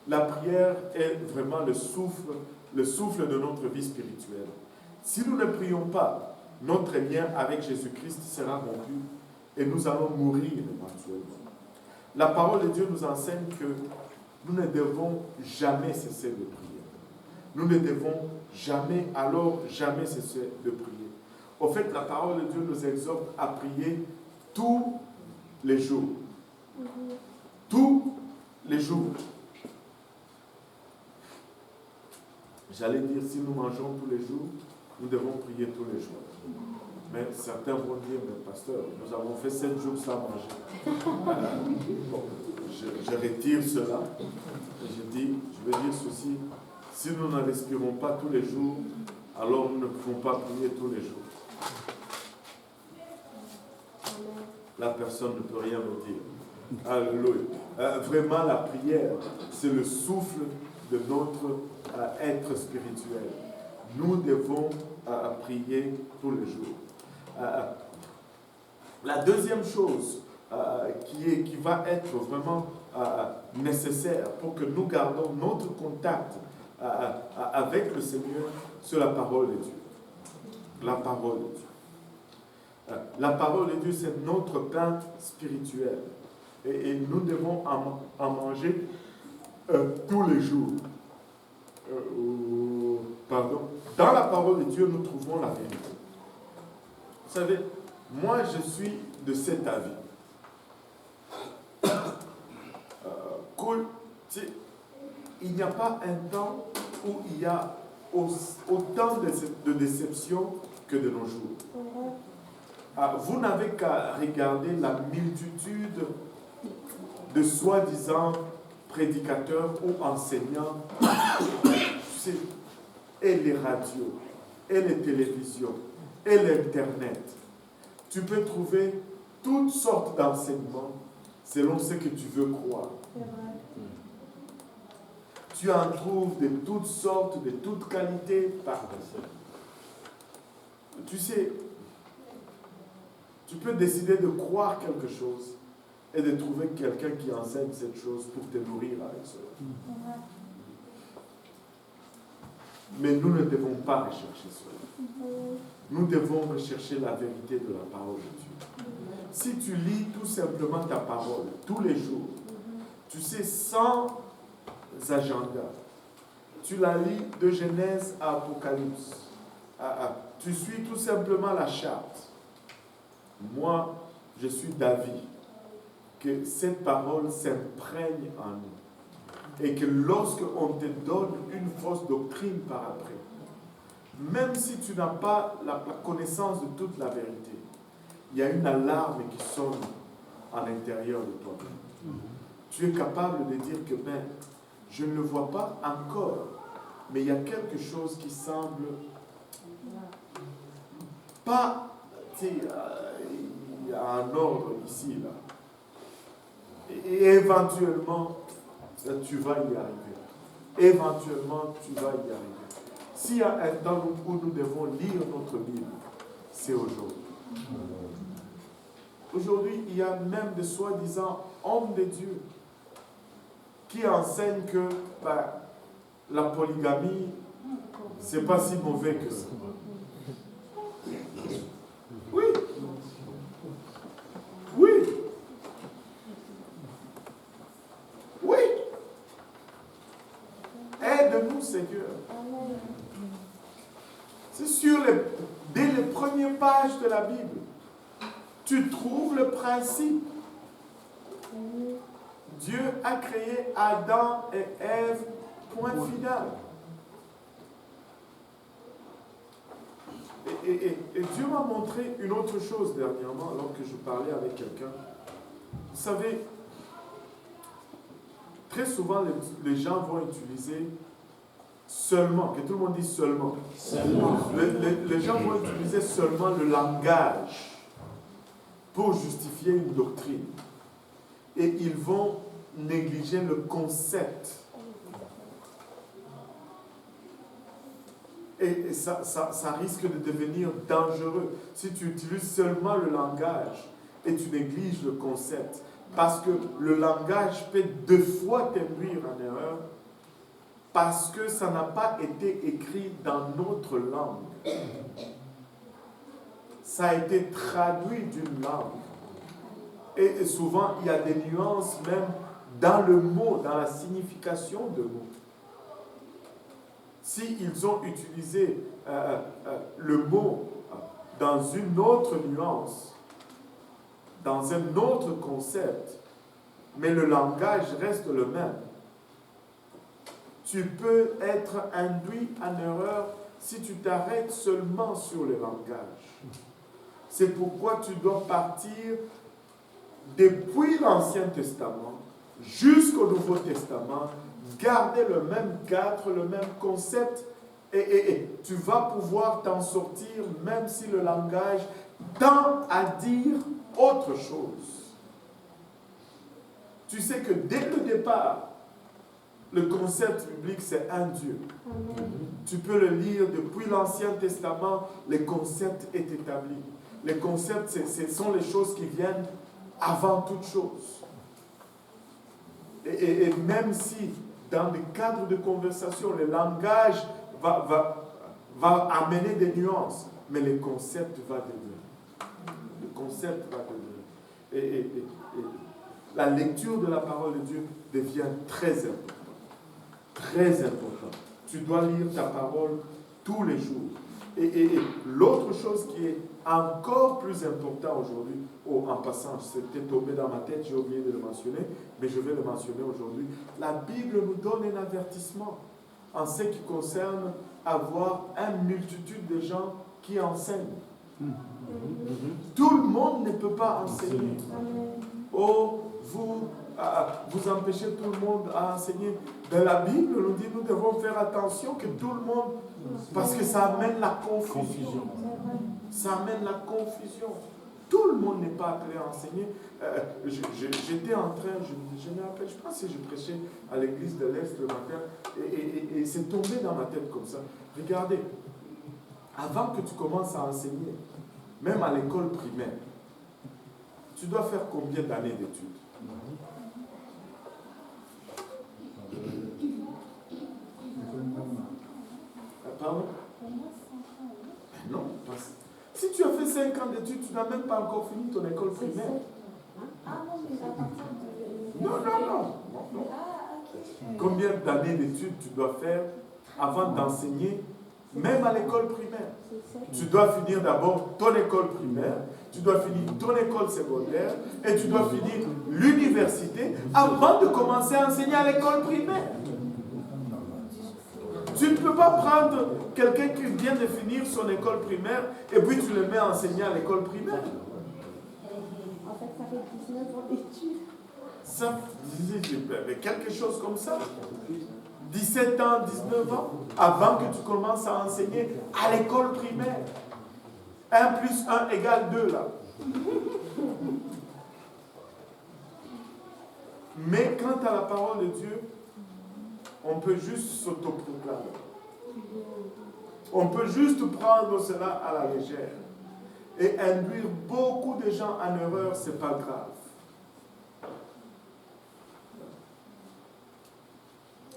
La prière est vraiment le souffle de notre vie spirituelle. Si nous ne prions pas, notre lien avec Jésus-Christ sera rompu et nous allons mourir éventuellement. La parole de Dieu nous enseigne que nous ne devons jamais cesser de prier. Nous ne devons jamais cesser de prier. Au fait, la parole de Dieu nous exhorte à prier tous les jours. Tous les jours. J'allais dire, si nous mangeons tous les jours, nous devons prier tous les jours. Mais certains vont dire, mais pasteur, nous avons fait 7 jours sans manger. Je retire cela. Et je vais dire ceci, si nous ne respirons pas tous les jours, alors nous ne pouvons pas prier tous les jours. La personne ne peut rien me dire. Alléluia. Vraiment, la prière, c'est le souffle de notre être spirituel. Nous devons prier tous les jours. La deuxième chose qui va être vraiment nécessaire pour que nous gardons notre contact avec le Seigneur, c'est la parole de Dieu. La parole de Dieu. La parole de Dieu, c'est notre pain spirituel. Et nous devons en manger tous les jours. Dans la parole de Dieu, nous trouvons la vérité. Vous savez, moi, je suis de cet avis. Il n'y a pas un temps où il y a autant de déceptions que de nos jours. Vous n'avez qu'à regarder la multitude de soi-disant prédicateurs ou enseignants, et les radios, et les télévisions, et l'Internet. Tu peux trouver toutes sortes d'enseignements selon ce que tu veux croire. Tu en trouves de toutes sortes, de toutes qualités par-dessus. Tu sais, tu peux décider de croire quelque chose et de trouver quelqu'un qui enseigne cette chose pour te nourrir avec cela. Mais nous ne devons pas rechercher cela. Nous devons rechercher la vérité de la parole de Dieu. Si tu lis tout simplement ta parole tous les jours, tu sais, sans agenda, tu la lis de Genèse à Apocalypse, tu suis tout simplement la charte. Moi, je suis d'avis que cette parole s'imprègne en nous. Et que lorsqu'on te donne une fausse doctrine par après, même si tu n'as pas la connaissance de toute la vérité, il y a une alarme qui sonne à l'intérieur de toi. Tu es capable de dire que je ne le vois pas encore, mais il y a quelque chose qui semble pas, il y a un ordre ici, là. Et éventuellement, tu vas y arriver. Éventuellement, tu vas y arriver. S'il y a un temps où nous devons lire notre Bible, c'est aujourd'hui. Aujourd'hui, il y a même des soi-disant hommes de Dieu qui enseignent que la polygamie, c'est pas si mauvais que ça. Oui. Oui. Oui. Aide-nous, Seigneur. C'est dès les premières pages de la Bible, tu trouves le principe. Dieu a créé Adam et Ève, point final. Et Dieu m'a montré une autre chose dernièrement, alors que je parlais avec quelqu'un. Vous savez, très souvent, les gens vont utiliser seulement, que tout le monde dise seulement. Les gens vont utiliser seulement le langage pour justifier une doctrine. Et ils vont négliger le concept. Et ça risque de devenir dangereux si tu utilises seulement le langage et tu négliges le concept. Parce que le langage peut deux fois t'induire en erreur parce que ça n'a pas été écrit dans notre langue. Ça a été traduit d'une langue. Et souvent, il y a des nuances même dans le mot, dans la signification de mots. S'ils ont utilisé le mot dans une autre nuance, dans un autre concept, mais le langage reste le même, tu peux être induit en erreur si tu t'arrêtes seulement sur le langage. C'est pourquoi tu dois partir depuis l'Ancien Testament jusqu'au Nouveau Testament, garder le même cadre, le même concept, et tu vas pouvoir t'en sortir même si le langage tend à dire autre chose. Tu sais que dès le départ, le concept biblique, c'est un Dieu. Amen. Tu peux le lire depuis l'Ancien Testament, les concepts est établi. Les concepts, ce sont les choses qui viennent avant toute chose. Et même si, dans le cadre de conversation, le langage va amener des nuances, mais le concept va devenir. Le concept va devenir. Et la lecture de la parole de Dieu devient très importante. Très important. Tu dois lire ta parole tous les jours. Et l'autre chose qui est encore plus important aujourd'hui, en passant, c'était tombé dans ma tête, j'ai oublié de le mentionner, mais je vais le mentionner aujourd'hui. La Bible nous donne un avertissement en ce qui concerne avoir une multitude de gens qui enseignent. Tout le monde ne peut pas enseigner. Oh, vous empêchez tout le monde à enseigner. Dans la Bible, nous dit nous devons faire attention que tout le monde, parce que ça amène la confusion. Ça amène la confusion. Tout le monde n'est pas appelé à enseigner. J'étais en train, je me rappelle, je pense que je prêchais à l'église de l'Est le matin, et c'est tombé dans ma tête comme ça. Regardez, avant que tu commences à enseigner, même à l'école primaire, tu dois faire combien d'années d'études? Pardon? Non, parce si tu as fait 5 ans d'études, tu n'as même pas encore fini ton école primaire. Non. Combien d'années d'études tu dois faire avant d'enseigner, même à l'école primaire? Tu dois finir d'abord ton école primaire, tu dois finir ton école secondaire et tu dois finir l'université avant de commencer à enseigner à l'école primaire. Tu ne peux pas prendre quelqu'un qui vient de finir son école primaire et puis tu le mets à enseigner à l'école primaire. En fait, ça fait 19 ans d'études. Ça, quelque chose comme ça. 17 ans, 19 ans, avant que tu commences à enseigner à l'école primaire. 1 plus 1 égale 2 là. Mais quant à la parole de Dieu, on peut juste s'autoproclamer. On peut juste prendre cela à la légère. Et induire beaucoup de gens en erreur, ce n'est pas grave.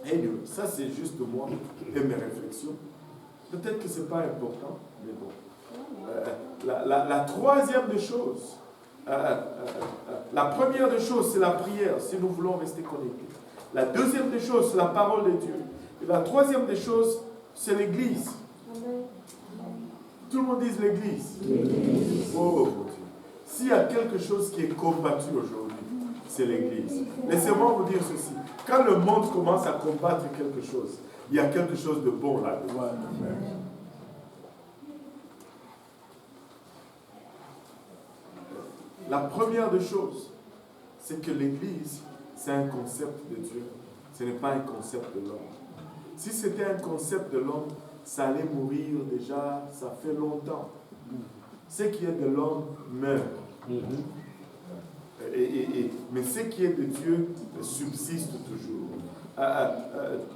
Et ça, c'est juste moi et mes réflexions. Peut-être que ce n'est pas important, mais bon. La troisième des choses, la première des choses, c'est la prière, si nous voulons rester connectés. La deuxième des choses, c'est la parole de Dieu. Et la troisième des choses, c'est l'Église. Tout le monde dit l'Église. Oh mon Dieu. S'il y a quelque chose qui est combattu aujourd'hui, c'est l'Église. Laissez-moi vous dire ceci. Quand le monde commence à combattre quelque chose, il y a quelque chose de bon là-dedans. La première des choses, c'est que l'Église, c'est un concept de Dieu. Ce n'est pas un concept de l'homme. Si c'était un concept de l'homme, ça allait mourir déjà, ça fait longtemps. Ce qui est de l'homme meurt. Mais ce qui est de Dieu subsiste toujours.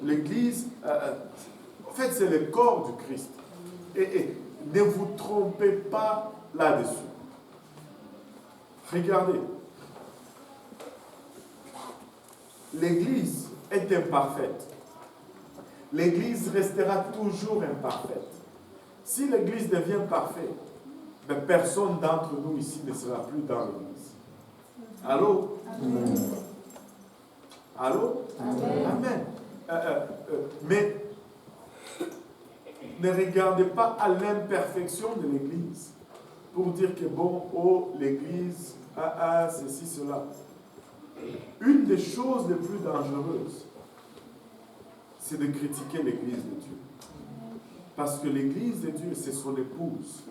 L'Église, en fait, c'est le corps du Christ. Et ne vous trompez pas là-dessus. Regardez. L'Église est imparfaite. L'Église restera toujours imparfaite. Si l'Église devient parfaite, ben personne d'entre nous ici ne sera plus dans l'Église. Allô? Amen. Allô? Amen. Mais ne regardez pas à l'imperfection de l'Église pour dire que bon, oh, l'Église, ceci, cela. Une des choses les plus dangereuses, c'est de critiquer l'Église de Dieu. Parce que l'Église de Dieu, c'est son épouse.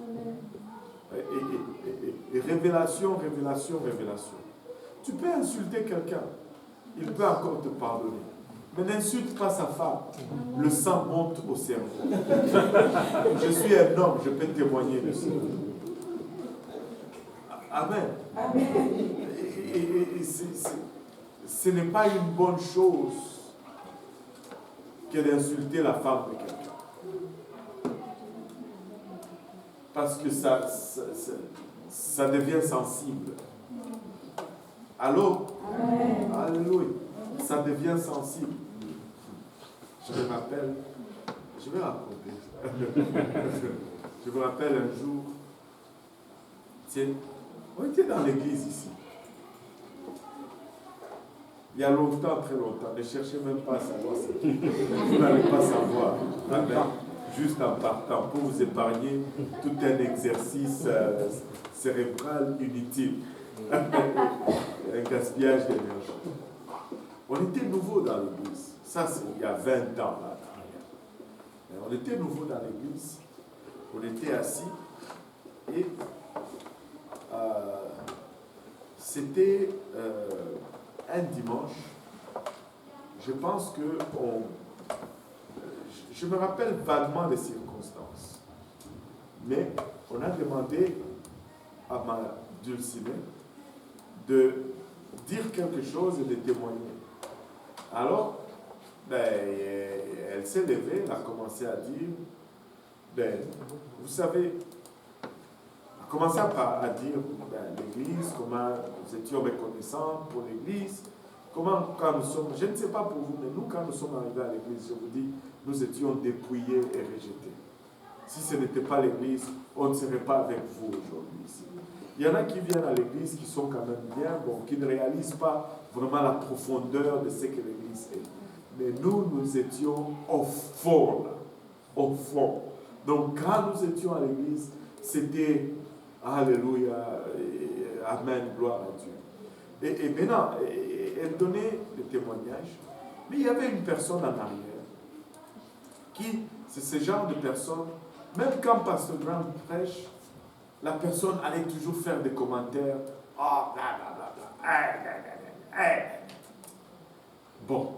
Et révélation. Tu peux insulter quelqu'un, il peut encore te pardonner. Mais n'insulte pas sa femme. Le sang monte au cerveau. Je suis un homme, je peux témoigner de ça. Amen. ce n'est pas une bonne chose que d'insulter la femme de quelqu'un. Parce que ça devient sensible. Allô? Alléluia. Ça devient sensible. Je me rappelle, je vais raconter ça. Je me rappelle un jour, on était dans l'église ici. Il y a longtemps, très longtemps. Ne cherchez même pas à savoir ce qui. Vous n'allez pas savoir. Amen. Juste en partant, pour vous épargner tout un exercice cérébral inutile. Un gaspillage d'énergie. On était nouveau dans l'église. Ça, c'est il y a 20 ans. Là. On était nouveau dans l'église. On était assis. Et c'était un dimanche. Je pense que je me rappelle vaguement des circonstances. Mais on a demandé à ma dulcinée de dire quelque chose et de témoigner. Alors, elle s'est levée, elle a commencé à dire, vous savez, elle a commencé à dire l'église, comment nous étions reconnaissants pour l'église, comment quand nous sommes, je ne sais pas pour vous, mais nous quand nous sommes arrivés à l'église, je vous dis, nous étions dépouillés et rejetés. Si ce n'était pas l'église, on ne serait pas avec vous aujourd'hui ici. Il y en a qui viennent à l'église qui sont quand même bien, bon, qui ne réalisent pas vraiment la profondeur de ce que l'église est. Mais nous étions au fond, là, au fond. Donc quand nous étions à l'église, c'était Alléluia, Amen, gloire à Dieu. Et maintenant, elle donnait des témoignages, mais il y avait une personne en arrière qui, c'est ce genre de personne, même quand Pasteur Graham prêche, la personne allait toujours faire des commentaires. Oh, blablabla. Bon.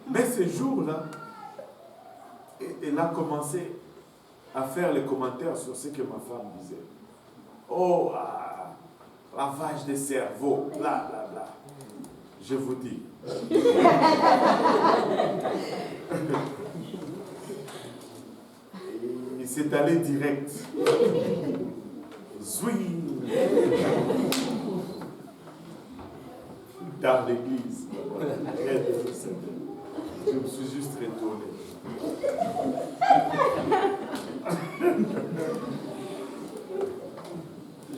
Mais ce jour-là, elle a commencé à faire les commentaires sur ce que ma femme disait. Oh, lavage des cerveaux, blablabla. Je vous dis. Et c'est allé direct. Zwing. Dans l'église. Je me suis juste retourné.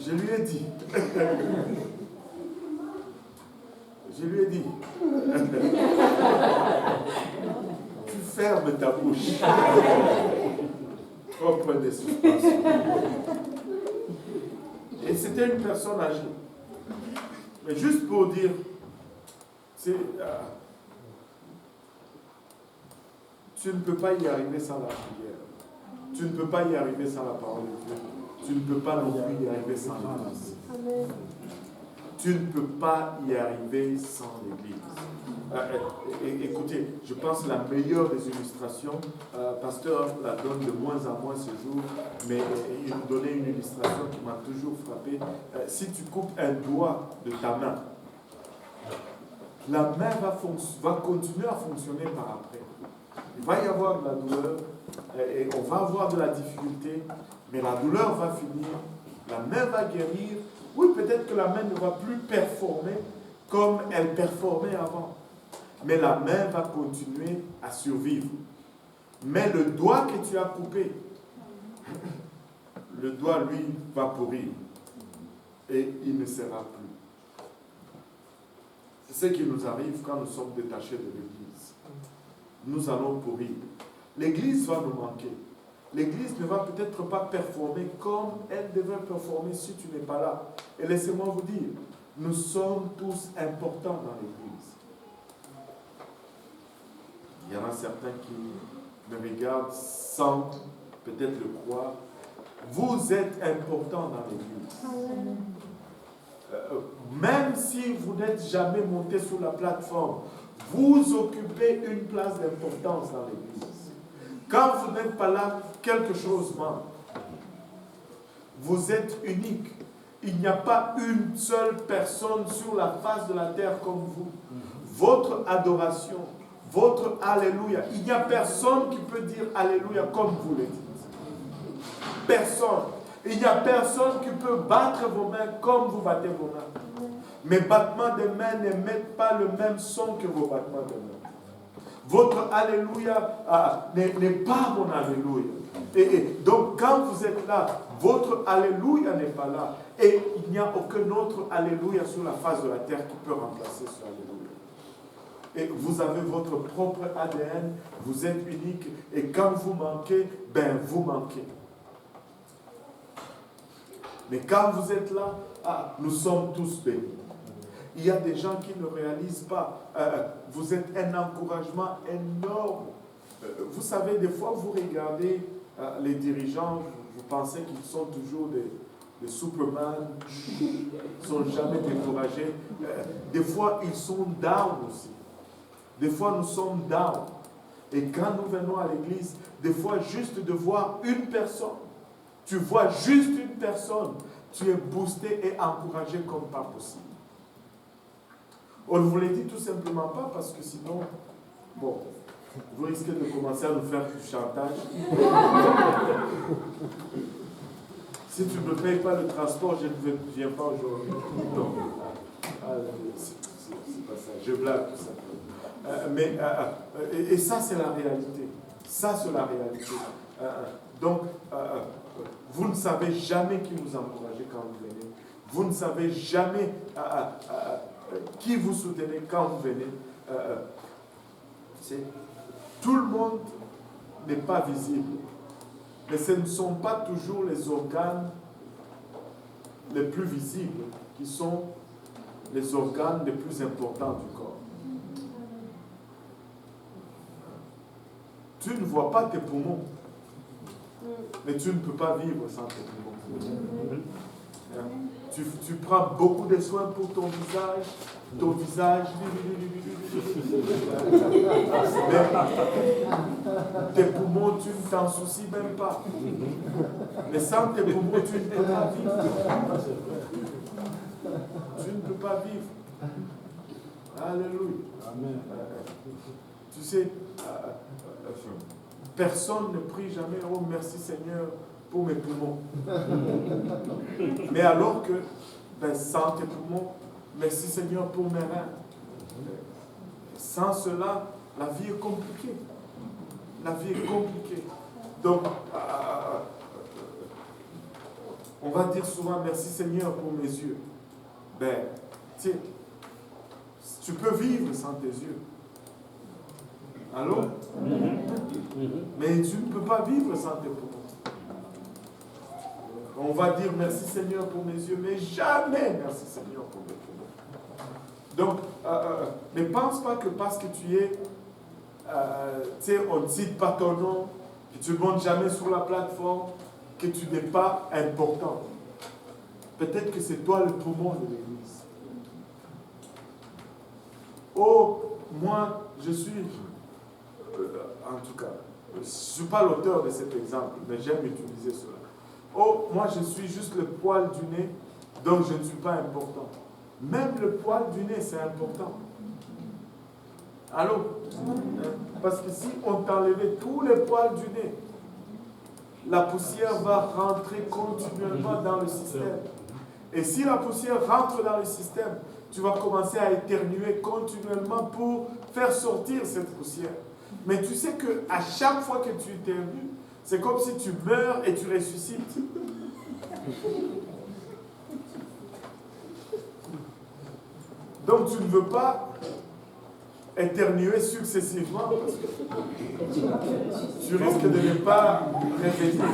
Je lui ai dit. Tu fermes ta bouche. 3 points de suspension. Et c'était une personne âgée. Mais juste pour dire, tu ne peux pas y arriver sans la prière. Tu ne peux pas y arriver sans la parole de Dieu. Tu ne peux pas non plus y arriver sans l'église. Tu ne peux pas y arriver sans l'église. Écoutez, je pense que la meilleure des illustrations, Pasteur la donne de moins en moins ce jour, mais il nous donnait une illustration qui m'a toujours frappé. Si tu coupes un doigt de ta main, la main va continuer à fonctionner par après. Il va y avoir de la douleur, et on va avoir de la difficulté, mais la douleur va finir, la main va guérir. Oui, peut-être que la main ne va plus performer comme elle performait avant. Mais la main va continuer à survivre. Mais le doigt que tu as coupé, le doigt, lui, va pourrir. Et il ne sera plus. C'est ce qui nous arrive quand nous sommes détachés de l'Église. Nous allons pourrir. L'Église va nous manquer. L'Église ne va peut-être pas performer comme elle devrait performer si tu n'es pas là. Et laissez-moi vous dire, nous sommes tous importants dans l'Église. Il y en a certains qui me regardent sans peut-être le croire. Vous êtes importants dans l'Église. Même si vous n'êtes jamais monté sur la plateforme, vous occupez une place d'importance dans l'Église. Quand vous n'êtes pas là, quelque chose manque. Vous êtes unique. Il n'y a pas une seule personne sur la face de la terre comme vous. votre adoration, votre Alléluia. Il n'y a personne qui peut dire Alléluia comme vous le dites. Personne. Il n'y a personne qui peut battre vos mains comme vous battez vos mains. Mes battements de mains n'émettent pas le même son que vos battements de mains. Votre Alléluia n'est pas mon Alléluia. Et donc, quand vous êtes là, votre Alléluia n'est pas là. Et il n'y a aucun autre Alléluia sur la face de la terre qui peut remplacer ce Alléluia. Et vous avez votre propre ADN, vous êtes unique. Et quand vous manquez, ben vous manquez. Mais quand vous êtes là, nous sommes tous bénis. Il y a des gens qui ne réalisent pas. Vous êtes un encouragement énorme. Vous savez, des fois, vous regardez les dirigeants, vous pensez qu'ils sont toujours des Superman, ils ne sont jamais découragés. Des fois, ils sont down aussi. Des fois, nous sommes down. Et quand nous venons à l'église, des fois, juste de voir une personne, tu vois juste une personne, tu es boosté et encouragé comme pas possible. On ne vous le dit tout simplement pas parce que sinon, bon, vous risquez de commencer à nous faire du chantage. Si tu ne me payes pas le transport, je ne viens pas aujourd'hui. Non. C'est pas ça. Je blague tout ça. Et ça, c'est la réalité. Ça, c'est la réalité. Donc, vous ne savez jamais qui vous encouragez quand vous venez. Vous ne savez jamais qui vous soutenez quand vous venez. Tout le monde n'est pas visible. Mais ce ne sont pas toujours les organes les plus visibles qui sont les organes les plus importants du corps. Tu ne vois pas tes poumons, mais tu ne peux pas vivre sans tes poumons. Tu prends beaucoup de soins pour ton visage, mais tes poumons, tu ne t'en soucies même pas. Mais sans tes poumons, tu ne peux pas vivre. Tu ne peux pas vivre. Alléluia. Amen. Tu sais, personne ne prie jamais, oh merci Seigneur pour mes poumons. Mais alors que, sans tes poumons, merci Seigneur pour mes reins. Sans cela, la vie est compliquée. La vie est compliquée. Donc, on va dire souvent merci Seigneur pour mes yeux. Tu peux vivre sans tes yeux. Allô? Mais tu ne peux pas vivre sans tes poumons. On va dire merci Seigneur pour mes yeux, mais jamais merci Seigneur pour mes poumons. Donc, ne pense pas que parce que tu es, on ne cite pas ton nom, que tu ne montes jamais sur la plateforme, que tu n'es pas important. Peut-être que c'est toi le poumon de l'église. Oh, moi, je suis, en tout cas, je ne suis pas l'auteur de cet exemple, mais j'aime utiliser cela. Oh, moi je suis juste le poil du nez, donc je ne suis pas important. Même le poil du nez, c'est important. Allô? Parce que si on t'enlevait tous les poils du nez, la poussière va rentrer continuellement dans le système. Et si la poussière rentre dans le système, tu vas commencer à éternuer continuellement pour faire sortir cette poussière. Mais tu sais qu'à chaque fois que tu éternues, c'est comme si tu meurs et tu ressuscites. Donc tu ne veux pas éternuer successivement parce que tu risques de ne pas revenir.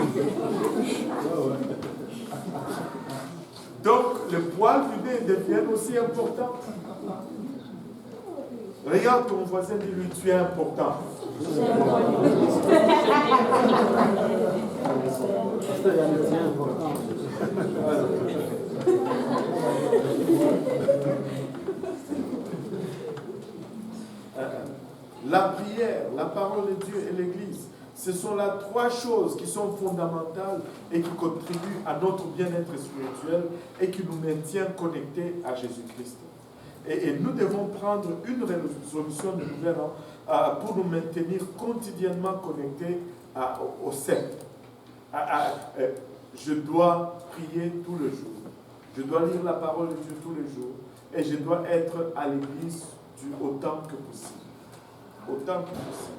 Donc le poil du nez devient aussi important. Regarde ton voisin, dis-lui, tu es important. La prière, la parole de Dieu et l'Église, ce sont là trois choses qui sont fondamentales et qui contribuent à notre bien-être spirituel et qui nous maintiennent connectés à Jésus-Christ. Et nous devons prendre une résolution de Nouvel An pour nous maintenir quotidiennement connectés au CEP. Je dois prier tous les jours. Je dois lire la parole de Dieu tous les jours. Et je dois être à l'église autant que possible. Autant que possible.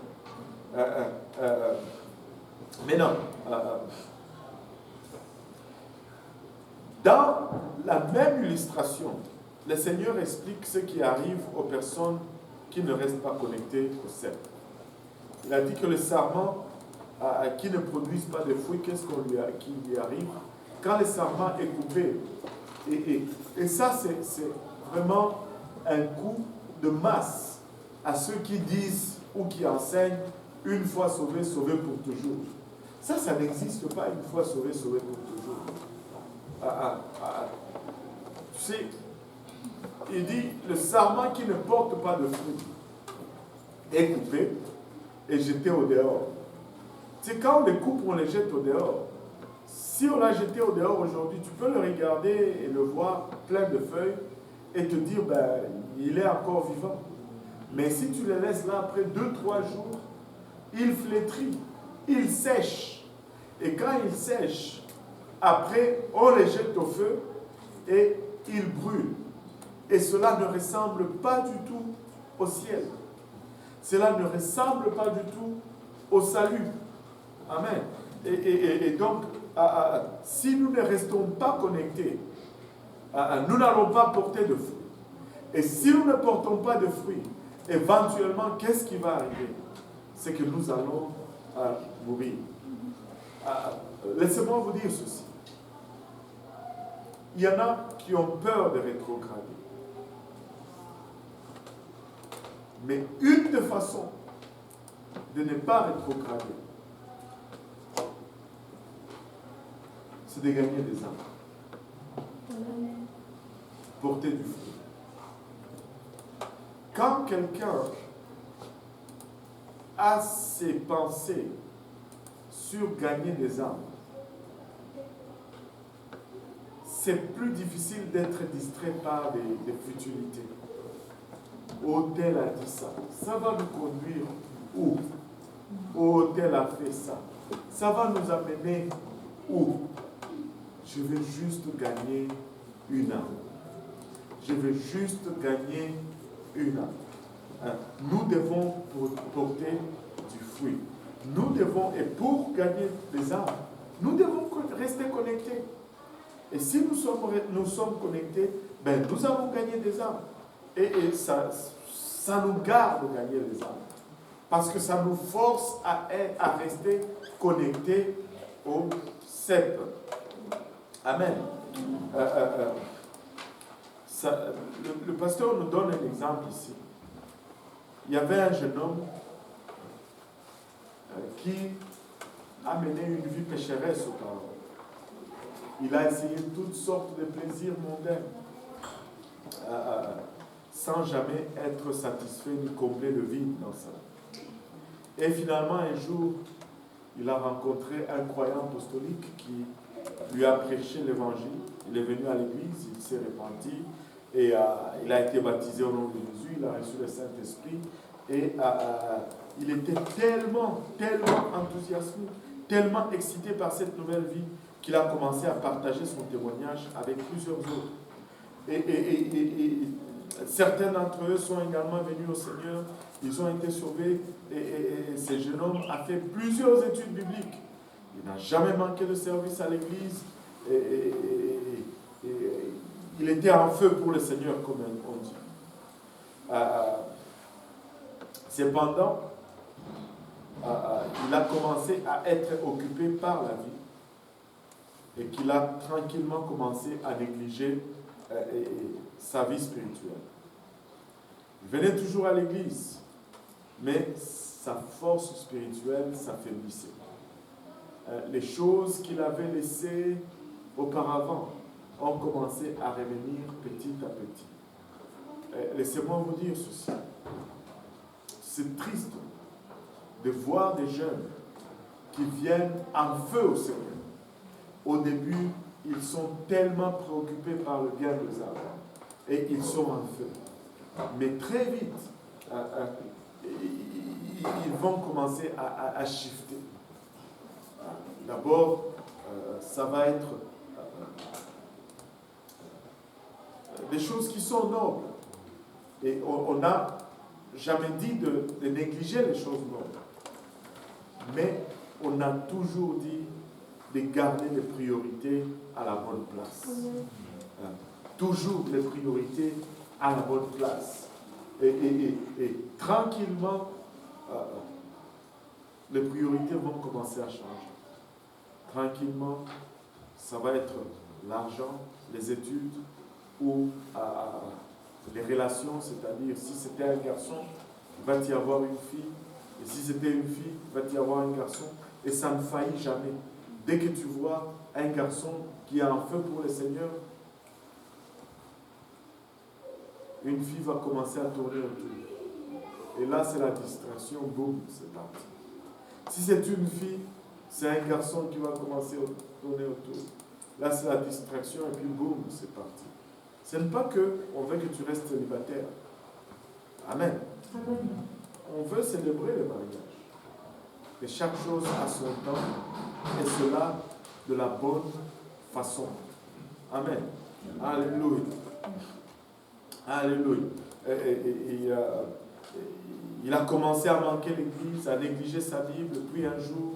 Maintenant, dans la même illustration, le Seigneur explique ce qui arrive aux personnes qui ne restent pas connectées au CEP. Il a dit que le sarment qui ne produisent pas de fruits, qu'est-ce qui lui arrive? Quand le sarment est coupé, et ça c'est vraiment un coup de masse à ceux qui disent ou qui enseignent une fois sauvé, sauvé pour toujours. Ça n'existe pas, une fois sauvé, sauvé pour toujours. Tu sais, il dit, le sarment qui ne porte pas de fruits est coupé et jeté au dehors. Tu sais, quand on les coupe, on les jette au dehors. Si on l'a jeté au dehors aujourd'hui, tu peux le regarder et le voir plein de feuilles et te dire, ben, il est encore vivant. Mais si tu le laisses là, après 2-3 jours, il flétrit, il sèche. Et quand il sèche, après, on les jette au feu et il brûle. Et cela ne ressemble pas du tout au ciel. Cela ne ressemble pas du tout au salut. Amen. Et donc, si nous ne restons pas connectés, nous n'allons pas porter de fruits. Et si nous ne portons pas de fruits, éventuellement, qu'est-ce qui va arriver? C'est que nous allons mourir. Laissez-moi vous dire ceci. Il y en a qui ont peur de rétrograder. Mais une des façons de ne pas rétrograder, c'est de gagner des âmes. Porter du fruit. Quand quelqu'un a ses pensées sur gagner des âmes, c'est plus difficile d'être distrait par des futilités. Oh, tel a dit ça. Ça va nous conduire où? Oh, tel a fait ça. Ça va nous amener où? Je veux juste gagner une âme. Je veux juste gagner une âme. Nous devons porter du fruit. Nous devons, et pour gagner des âmes, nous devons rester connectés. Et si nous sommes connectés, ben nous allons gagner des âmes. Et ça nous garde de gagner des âmes. Parce que ça nous force à rester connectés au CEP. Amen. Le pasteur nous donne un exemple ici. Il y avait un jeune homme qui a mené une vie pécheresse auparavant. Il a essayé toutes sortes de plaisirs mondains sans jamais être satisfait ni combler le vide dans sa vie. Et finalement, un jour, il a rencontré un croyant apostolique qui lui a prêché l'évangile. Il est venu à l'église, il s'est repenti et il a été baptisé au nom de Jésus, il a reçu le Saint-Esprit et il était tellement enthousiasmé, tellement excité par cette nouvelle vie qu'il a commencé à partager son témoignage avec plusieurs autres. Et certains d'entre eux sont également venus au Seigneur, ils ont été sauvés et ce jeune homme a fait plusieurs études bibliques. Il n'a jamais manqué de service à l'église et il était en feu pour le Seigneur, comme on dit. Cependant, il a commencé à être occupé par la vie et qu'il a tranquillement commencé à négliger sa vie spirituelle. Il venait toujours à l'église, mais sa force spirituelle s'affaiblissait. Les choses qu'il avait laissées auparavant ont commencé à revenir petit à petit. Laissez-moi vous dire ceci. C'est triste de voir des jeunes qui viennent en feu au Seigneur. Au début, ils sont tellement préoccupés par le bien des âmes et ils sont en feu. Mais très vite, ils vont commencer à shifter. D'abord, ça va être des choses qui sont nobles. Et on n'a jamais dit de négliger les choses nobles. Mais on a toujours dit de garder les priorités à la bonne place. Toujours les priorités à la bonne place. Et tranquillement, les priorités vont commencer à changer. Tranquillement, ça va être l'argent, les études ou les relations, c'est-à-dire si c'était un garçon, il va y avoir une fille, et si c'était une fille, il va y avoir un garçon, et ça ne faillit jamais. Dès que tu vois un garçon qui a un feu pour le Seigneur, une fille va commencer à tourner autour. Et là, c'est la distraction, boum, c'est parti. Si c'est une fille, c'est un garçon qui va commencer à tourner autour. Là, c'est la distraction, et puis boum, c'est parti. Ce n'est pas qu'on veut que tu restes célibataire. Amen. Amen. On veut célébrer le mariage. Mais chaque chose a son temps, et cela de la bonne façon. Amen. Alléluia. Alléluia. Il a commencé à manquer l'église, à négliger sa Bible, puis un jour,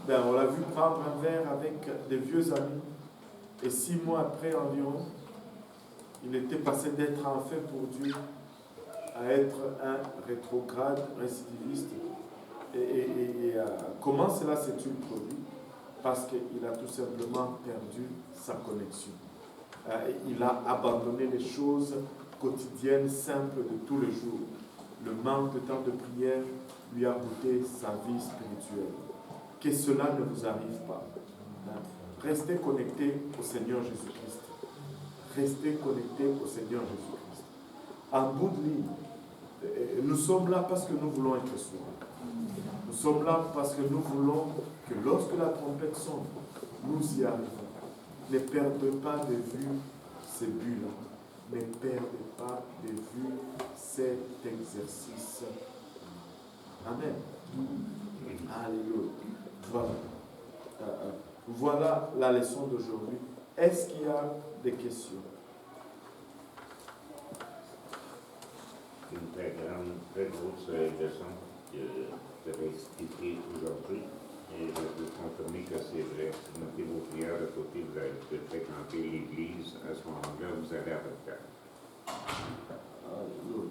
on l'a vu prendre un verre avec des vieux amis, et 6 mois après environ, il était passé d'être un fait pour Dieu à être un rétrograde, récidiviste. Comment cela s'est-il produit? Parce qu'il a tout simplement perdu sa connexion. Il a abandonné les choses quotidiennes, simples de tous les jours. Le manque de temps de prière lui a coûté sa vie spirituelle. Que cela ne vous arrive pas. Restez connectés au Seigneur Jésus-Christ. Restez connectés au Seigneur Jésus-Christ. En bout de ligne, nous sommes là parce que nous voulons être sauvés. Nous sommes là parce que nous voulons que lorsque la trompette sonne, nous y arrivons. Ne perdez pas de vue ces buts-là. Ne perdez pas de vue cet exercice. Amen. Alléluia. Voilà. Voilà la leçon d'aujourd'hui. Est-ce qu'il y a des questions? Une très grosse leçon que vous avez expliquée aujourd'hui. Et je peux confirmer que c'est vrai. Si vous mettez vos prières de côté, vous allez fréquenter l'Église. À ce moment-là, vous allez à votre cœur. Alléluia.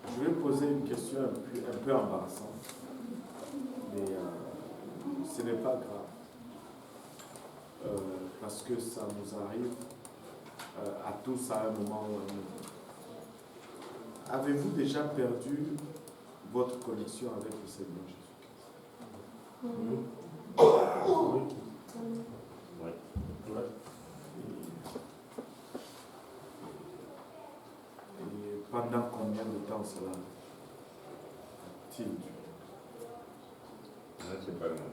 Je vais poser une question un peu embarrassante, mais ce n'est pas grave, parce que ça nous arrive à tous à un moment ou à un autre. Avez-vous déjà perdu votre connexion avec le Seigneur Jésus-Christ? Oui. Et pendant combien de temps cela a-t-il duré? C'est pas longtemps.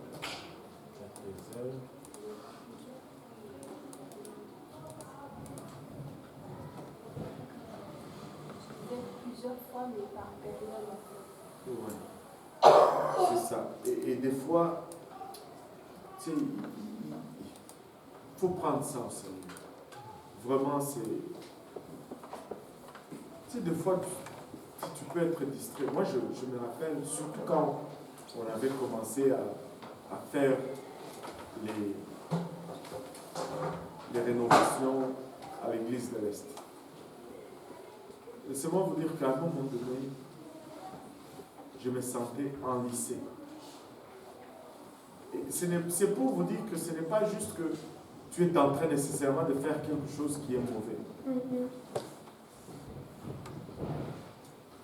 Plusieurs fois, mais par période en fait. Ouais. C'est ça. Et des fois, tu sais, il faut prendre ça au sérieux. Vraiment, c'est... Tu sais, des fois, tu peux être distrait. Moi, je me rappelle, surtout quand on avait commencé à faire les rénovations à l'église de l'Est. Laissez-moi vous dire qu'à un moment donné, je me sentais enlissé. Et c'est pour vous dire que ce n'est pas juste que tu es en train nécessairement de faire quelque chose qui est mauvais.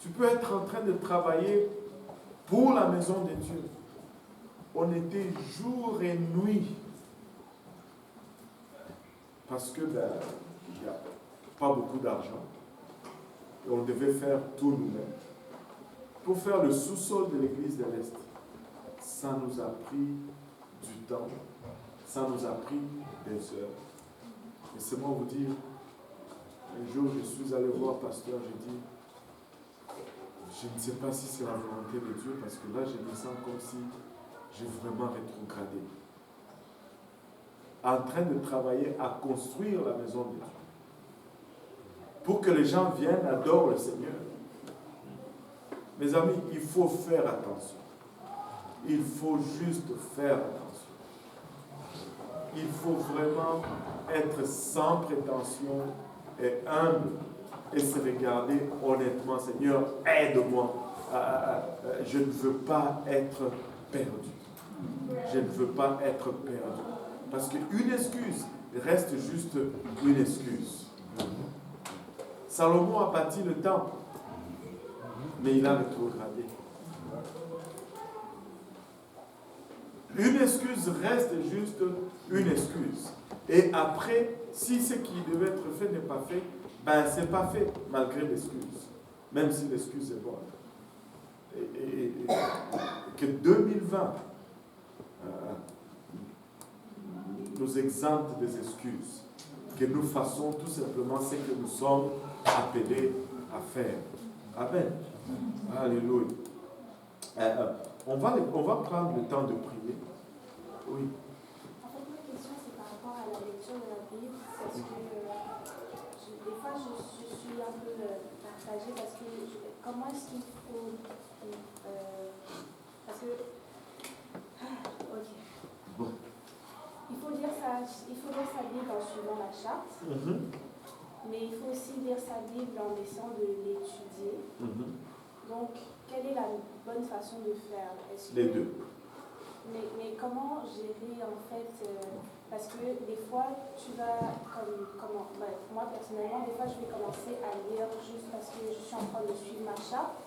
Tu peux être en train de travailler pour la maison de Dieu. On était jour et nuit. Parce que il n'y a pas beaucoup d'argent. Et on devait faire tout nous-mêmes. Pour faire le sous-sol de l'église de l'Est, ça nous a pris du temps. Ça nous a pris des heures. Laissez-moi vous dire, un jour je suis allé voir pasteur, j'ai dit, je ne sais pas si c'est la volonté de Dieu, parce que là je me sens comme si j'ai vraiment rétrogradé. En train de travailler à construire la maison de Dieu. Pour que les gens viennent, adorent le Seigneur. Mes amis, il faut faire attention. Il faut juste faire attention. Il faut vraiment être sans prétention et humble et se regarder honnêtement. Seigneur, aide-moi. Je ne veux pas être perdu. Je ne veux pas être perdu. Parce qu'une excuse reste juste une excuse. Salomon a bâti le temple, mais il a rétrogradé. Une excuse reste juste une excuse. Et après, si ce qui devait être fait n'est pas fait, ben c'est pas fait malgré l'excuse. Même si l'excuse est bonne. Et que 2020 nous exempte des excuses. Que nous fassons tout simplement ce que nous sommes appelés à faire. Amen. Alléluia. On va prendre le temps de prier. Oui. En fait, ma question, c'est par rapport à la lecture de la Bible, parce que des fois, je suis un peu partagée, parce que comment est-ce qu'il faut... parce que... ok. Bon. Il faut lire sa Bible en suivant la charte, mais il faut aussi lire sa Bible en essayant de l'étudier. Donc, quelle est la bonne façon de faire? Les deux. Mais comment gérer en fait, parce que des fois tu vas moi personnellement, des fois je vais commencer à lire juste parce que je suis en train de suivre ma charte,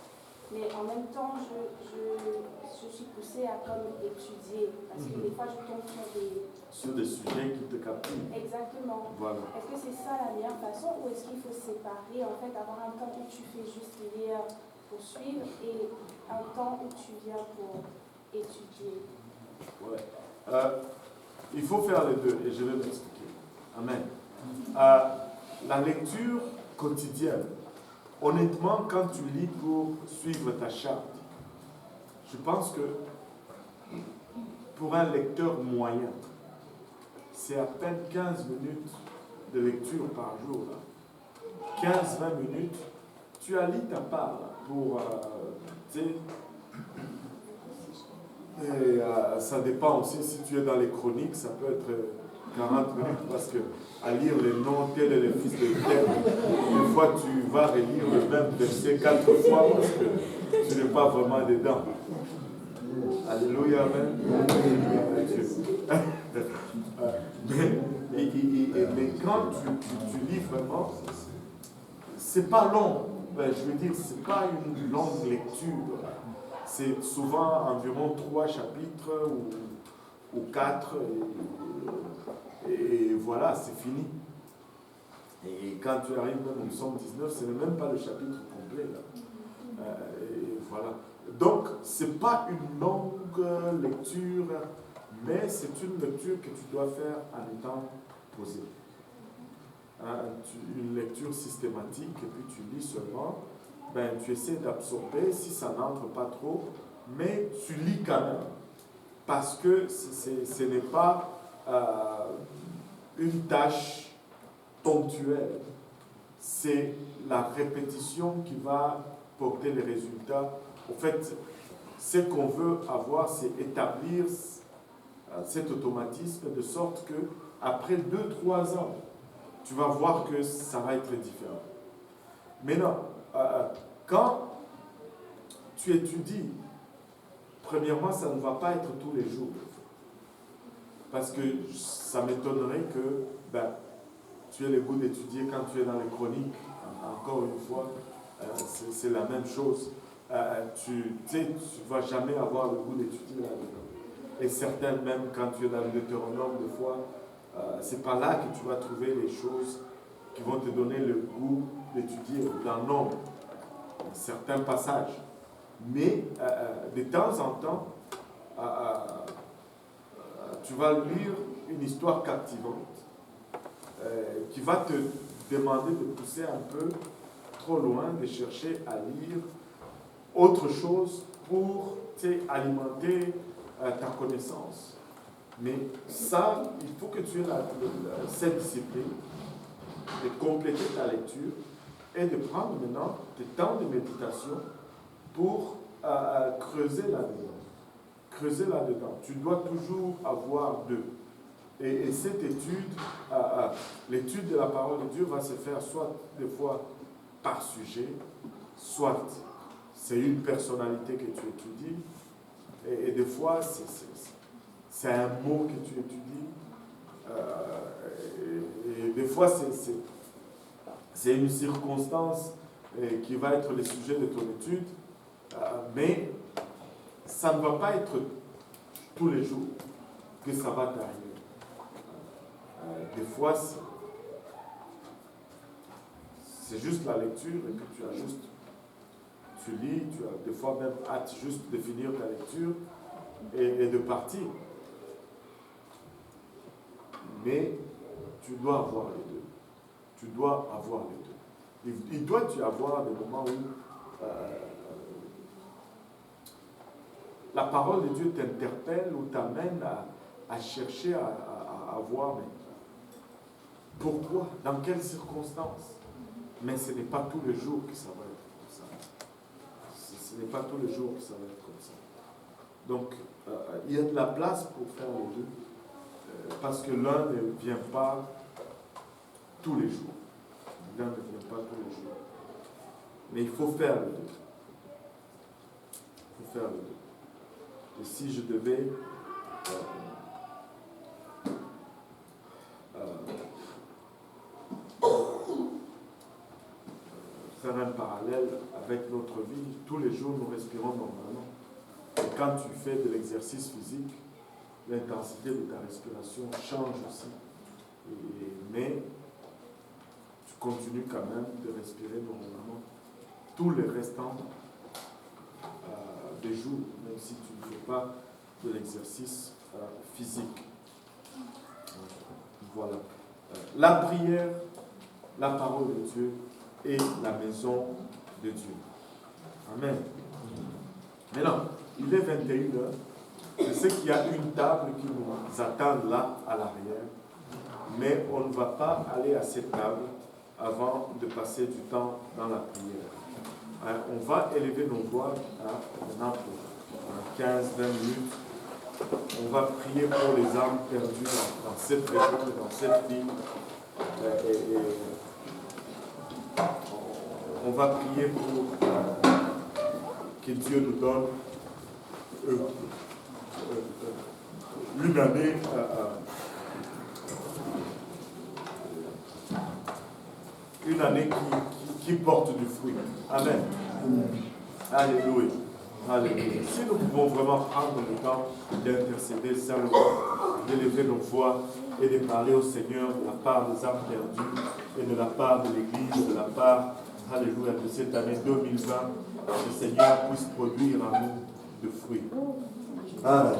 mais en même temps je suis poussée à comme étudier, parce que des fois je tombe sur des sujets qui te captivent. Exactement. Voilà. Est-ce que c'est ça la meilleure façon, ou est-ce qu'il faut séparer, en fait, avoir un temps où tu fais juste lire pour suivre et un temps où tu viens pour étudier? Ouais. Il faut faire les deux et je vais m'expliquer. Amen. La lecture quotidienne, honnêtement, quand tu lis pour suivre ta charte, je pense que pour un lecteur moyen, c'est à peine 15 minutes de lecture par jour. 15-20 minutes, tu as lu ta part pour... Et ça dépend aussi, si tu es dans les chroniques, ça peut être 40 minutes, parce que à lire les noms, tel est le fils de tel, des fois tu vas relire le même verset 4 fois parce que tu n'es pas vraiment dedans. Alléluia, amen. Mais quand tu lis vraiment, c'est pas long. Je veux dire, c'est pas une longue lecture. C'est souvent environ 3 chapitres ou 4 et voilà, c'est fini. Et quand tu arrives même au psaume 19, ce n'est même pas le chapitre complet. Là. Et voilà. Donc, ce n'est pas une longue lecture, mais c'est une lecture que tu dois faire en étant posé. Une lecture systématique, et puis tu lis seulement. Tu essaies d'absorber si ça n'entre pas trop, mais tu lis quand même, parce que ce n'est pas une tâche ponctuelle, c'est la répétition qui va porter les résultats. En fait, ce qu'on veut avoir, c'est établir cet automatisme de sorte que après 2-3 ans, tu vas voir que ça va être différent. Maintenant, quand tu étudies, premièrement, ça ne va pas être tous les jours. Parce que ça m'étonnerait que tu aies le goût d'étudier quand tu es dans les chroniques. Encore une fois, c'est la même chose. Tu ne vas jamais avoir le goût d'étudier là-dedans. Et certains, même quand tu es dans le Deutéronome, des fois, c'est pas là que tu vas trouver les choses qui vont te donner le goût d'étudier dans nombre, certains passages. Mais de temps en temps, tu vas lire une histoire captivante qui va te demander de pousser un peu trop loin, de chercher à lire autre chose pour alimenter ta connaissance. Mais ça, il faut que tu aies cette discipline de compléter ta lecture et de prendre maintenant des temps de méditation pour creuser là-dedans. Creuser là-dedans. Tu dois toujours avoir deux. Et cette étude, l'étude de la parole de Dieu va se faire soit des fois par sujet, soit c'est une personnalité que tu étudies, et des fois c'est un mot que tu étudies, et des fois c'est une circonstance qui va être le sujet de ton étude, mais ça ne va pas être tous les jours que ça va t'arriver. Des fois, c'est juste la lecture et que tu lis, tu as des fois même hâte juste de finir ta lecture et de partir. Mais tu dois avoir les deux. Tu dois avoir les deux. Il doit y avoir des moments où la parole de Dieu t'interpelle ou t'amène à chercher à voir pourquoi, dans quelles circonstances. Mais ce n'est pas tous les jours que ça va être comme ça. Ce n'est pas tous les jours que ça va être comme ça. Donc, il y a de la place pour faire les deux, parce que l'un ne vient pas tous les jours. L'un ne vient pas tous les jours. Mais il faut faire les deux. Il faut faire les deux. Et si je devais faire un parallèle avec notre vie, tous les jours nous respirons normalement. Et quand tu fais de l'exercice physique, l'intensité de ta respiration change aussi. Mais tu continues quand même de respirer normalement tous les restants des jours, même si tu ne fais pas de l'exercice physique. Voilà. La prière, la parole de Dieu et la maison de Dieu. Amen. Maintenant, il est 21h. Je sais qu'il y a une table qui nous attend là, à l'arrière, mais on ne va pas aller à cette table avant de passer du temps dans la prière. On va élever nos voix maintenant pour 15-20 minutes. On va prier pour les âmes perdues dans cette région, dans cette ville. On va prier pour que Dieu nous donne une année qui porte du fruit. Amen. Alléluia. Alléluia. Si nous pouvons vraiment prendre le temps d'intercéder simplement, d'élever nos voix et de parler au Seigneur de la part des âmes perdues et de la part de l'Église, de la part, alléluia, de cette année 2020, que le Seigneur puisse produire en nous de fruits. Amen.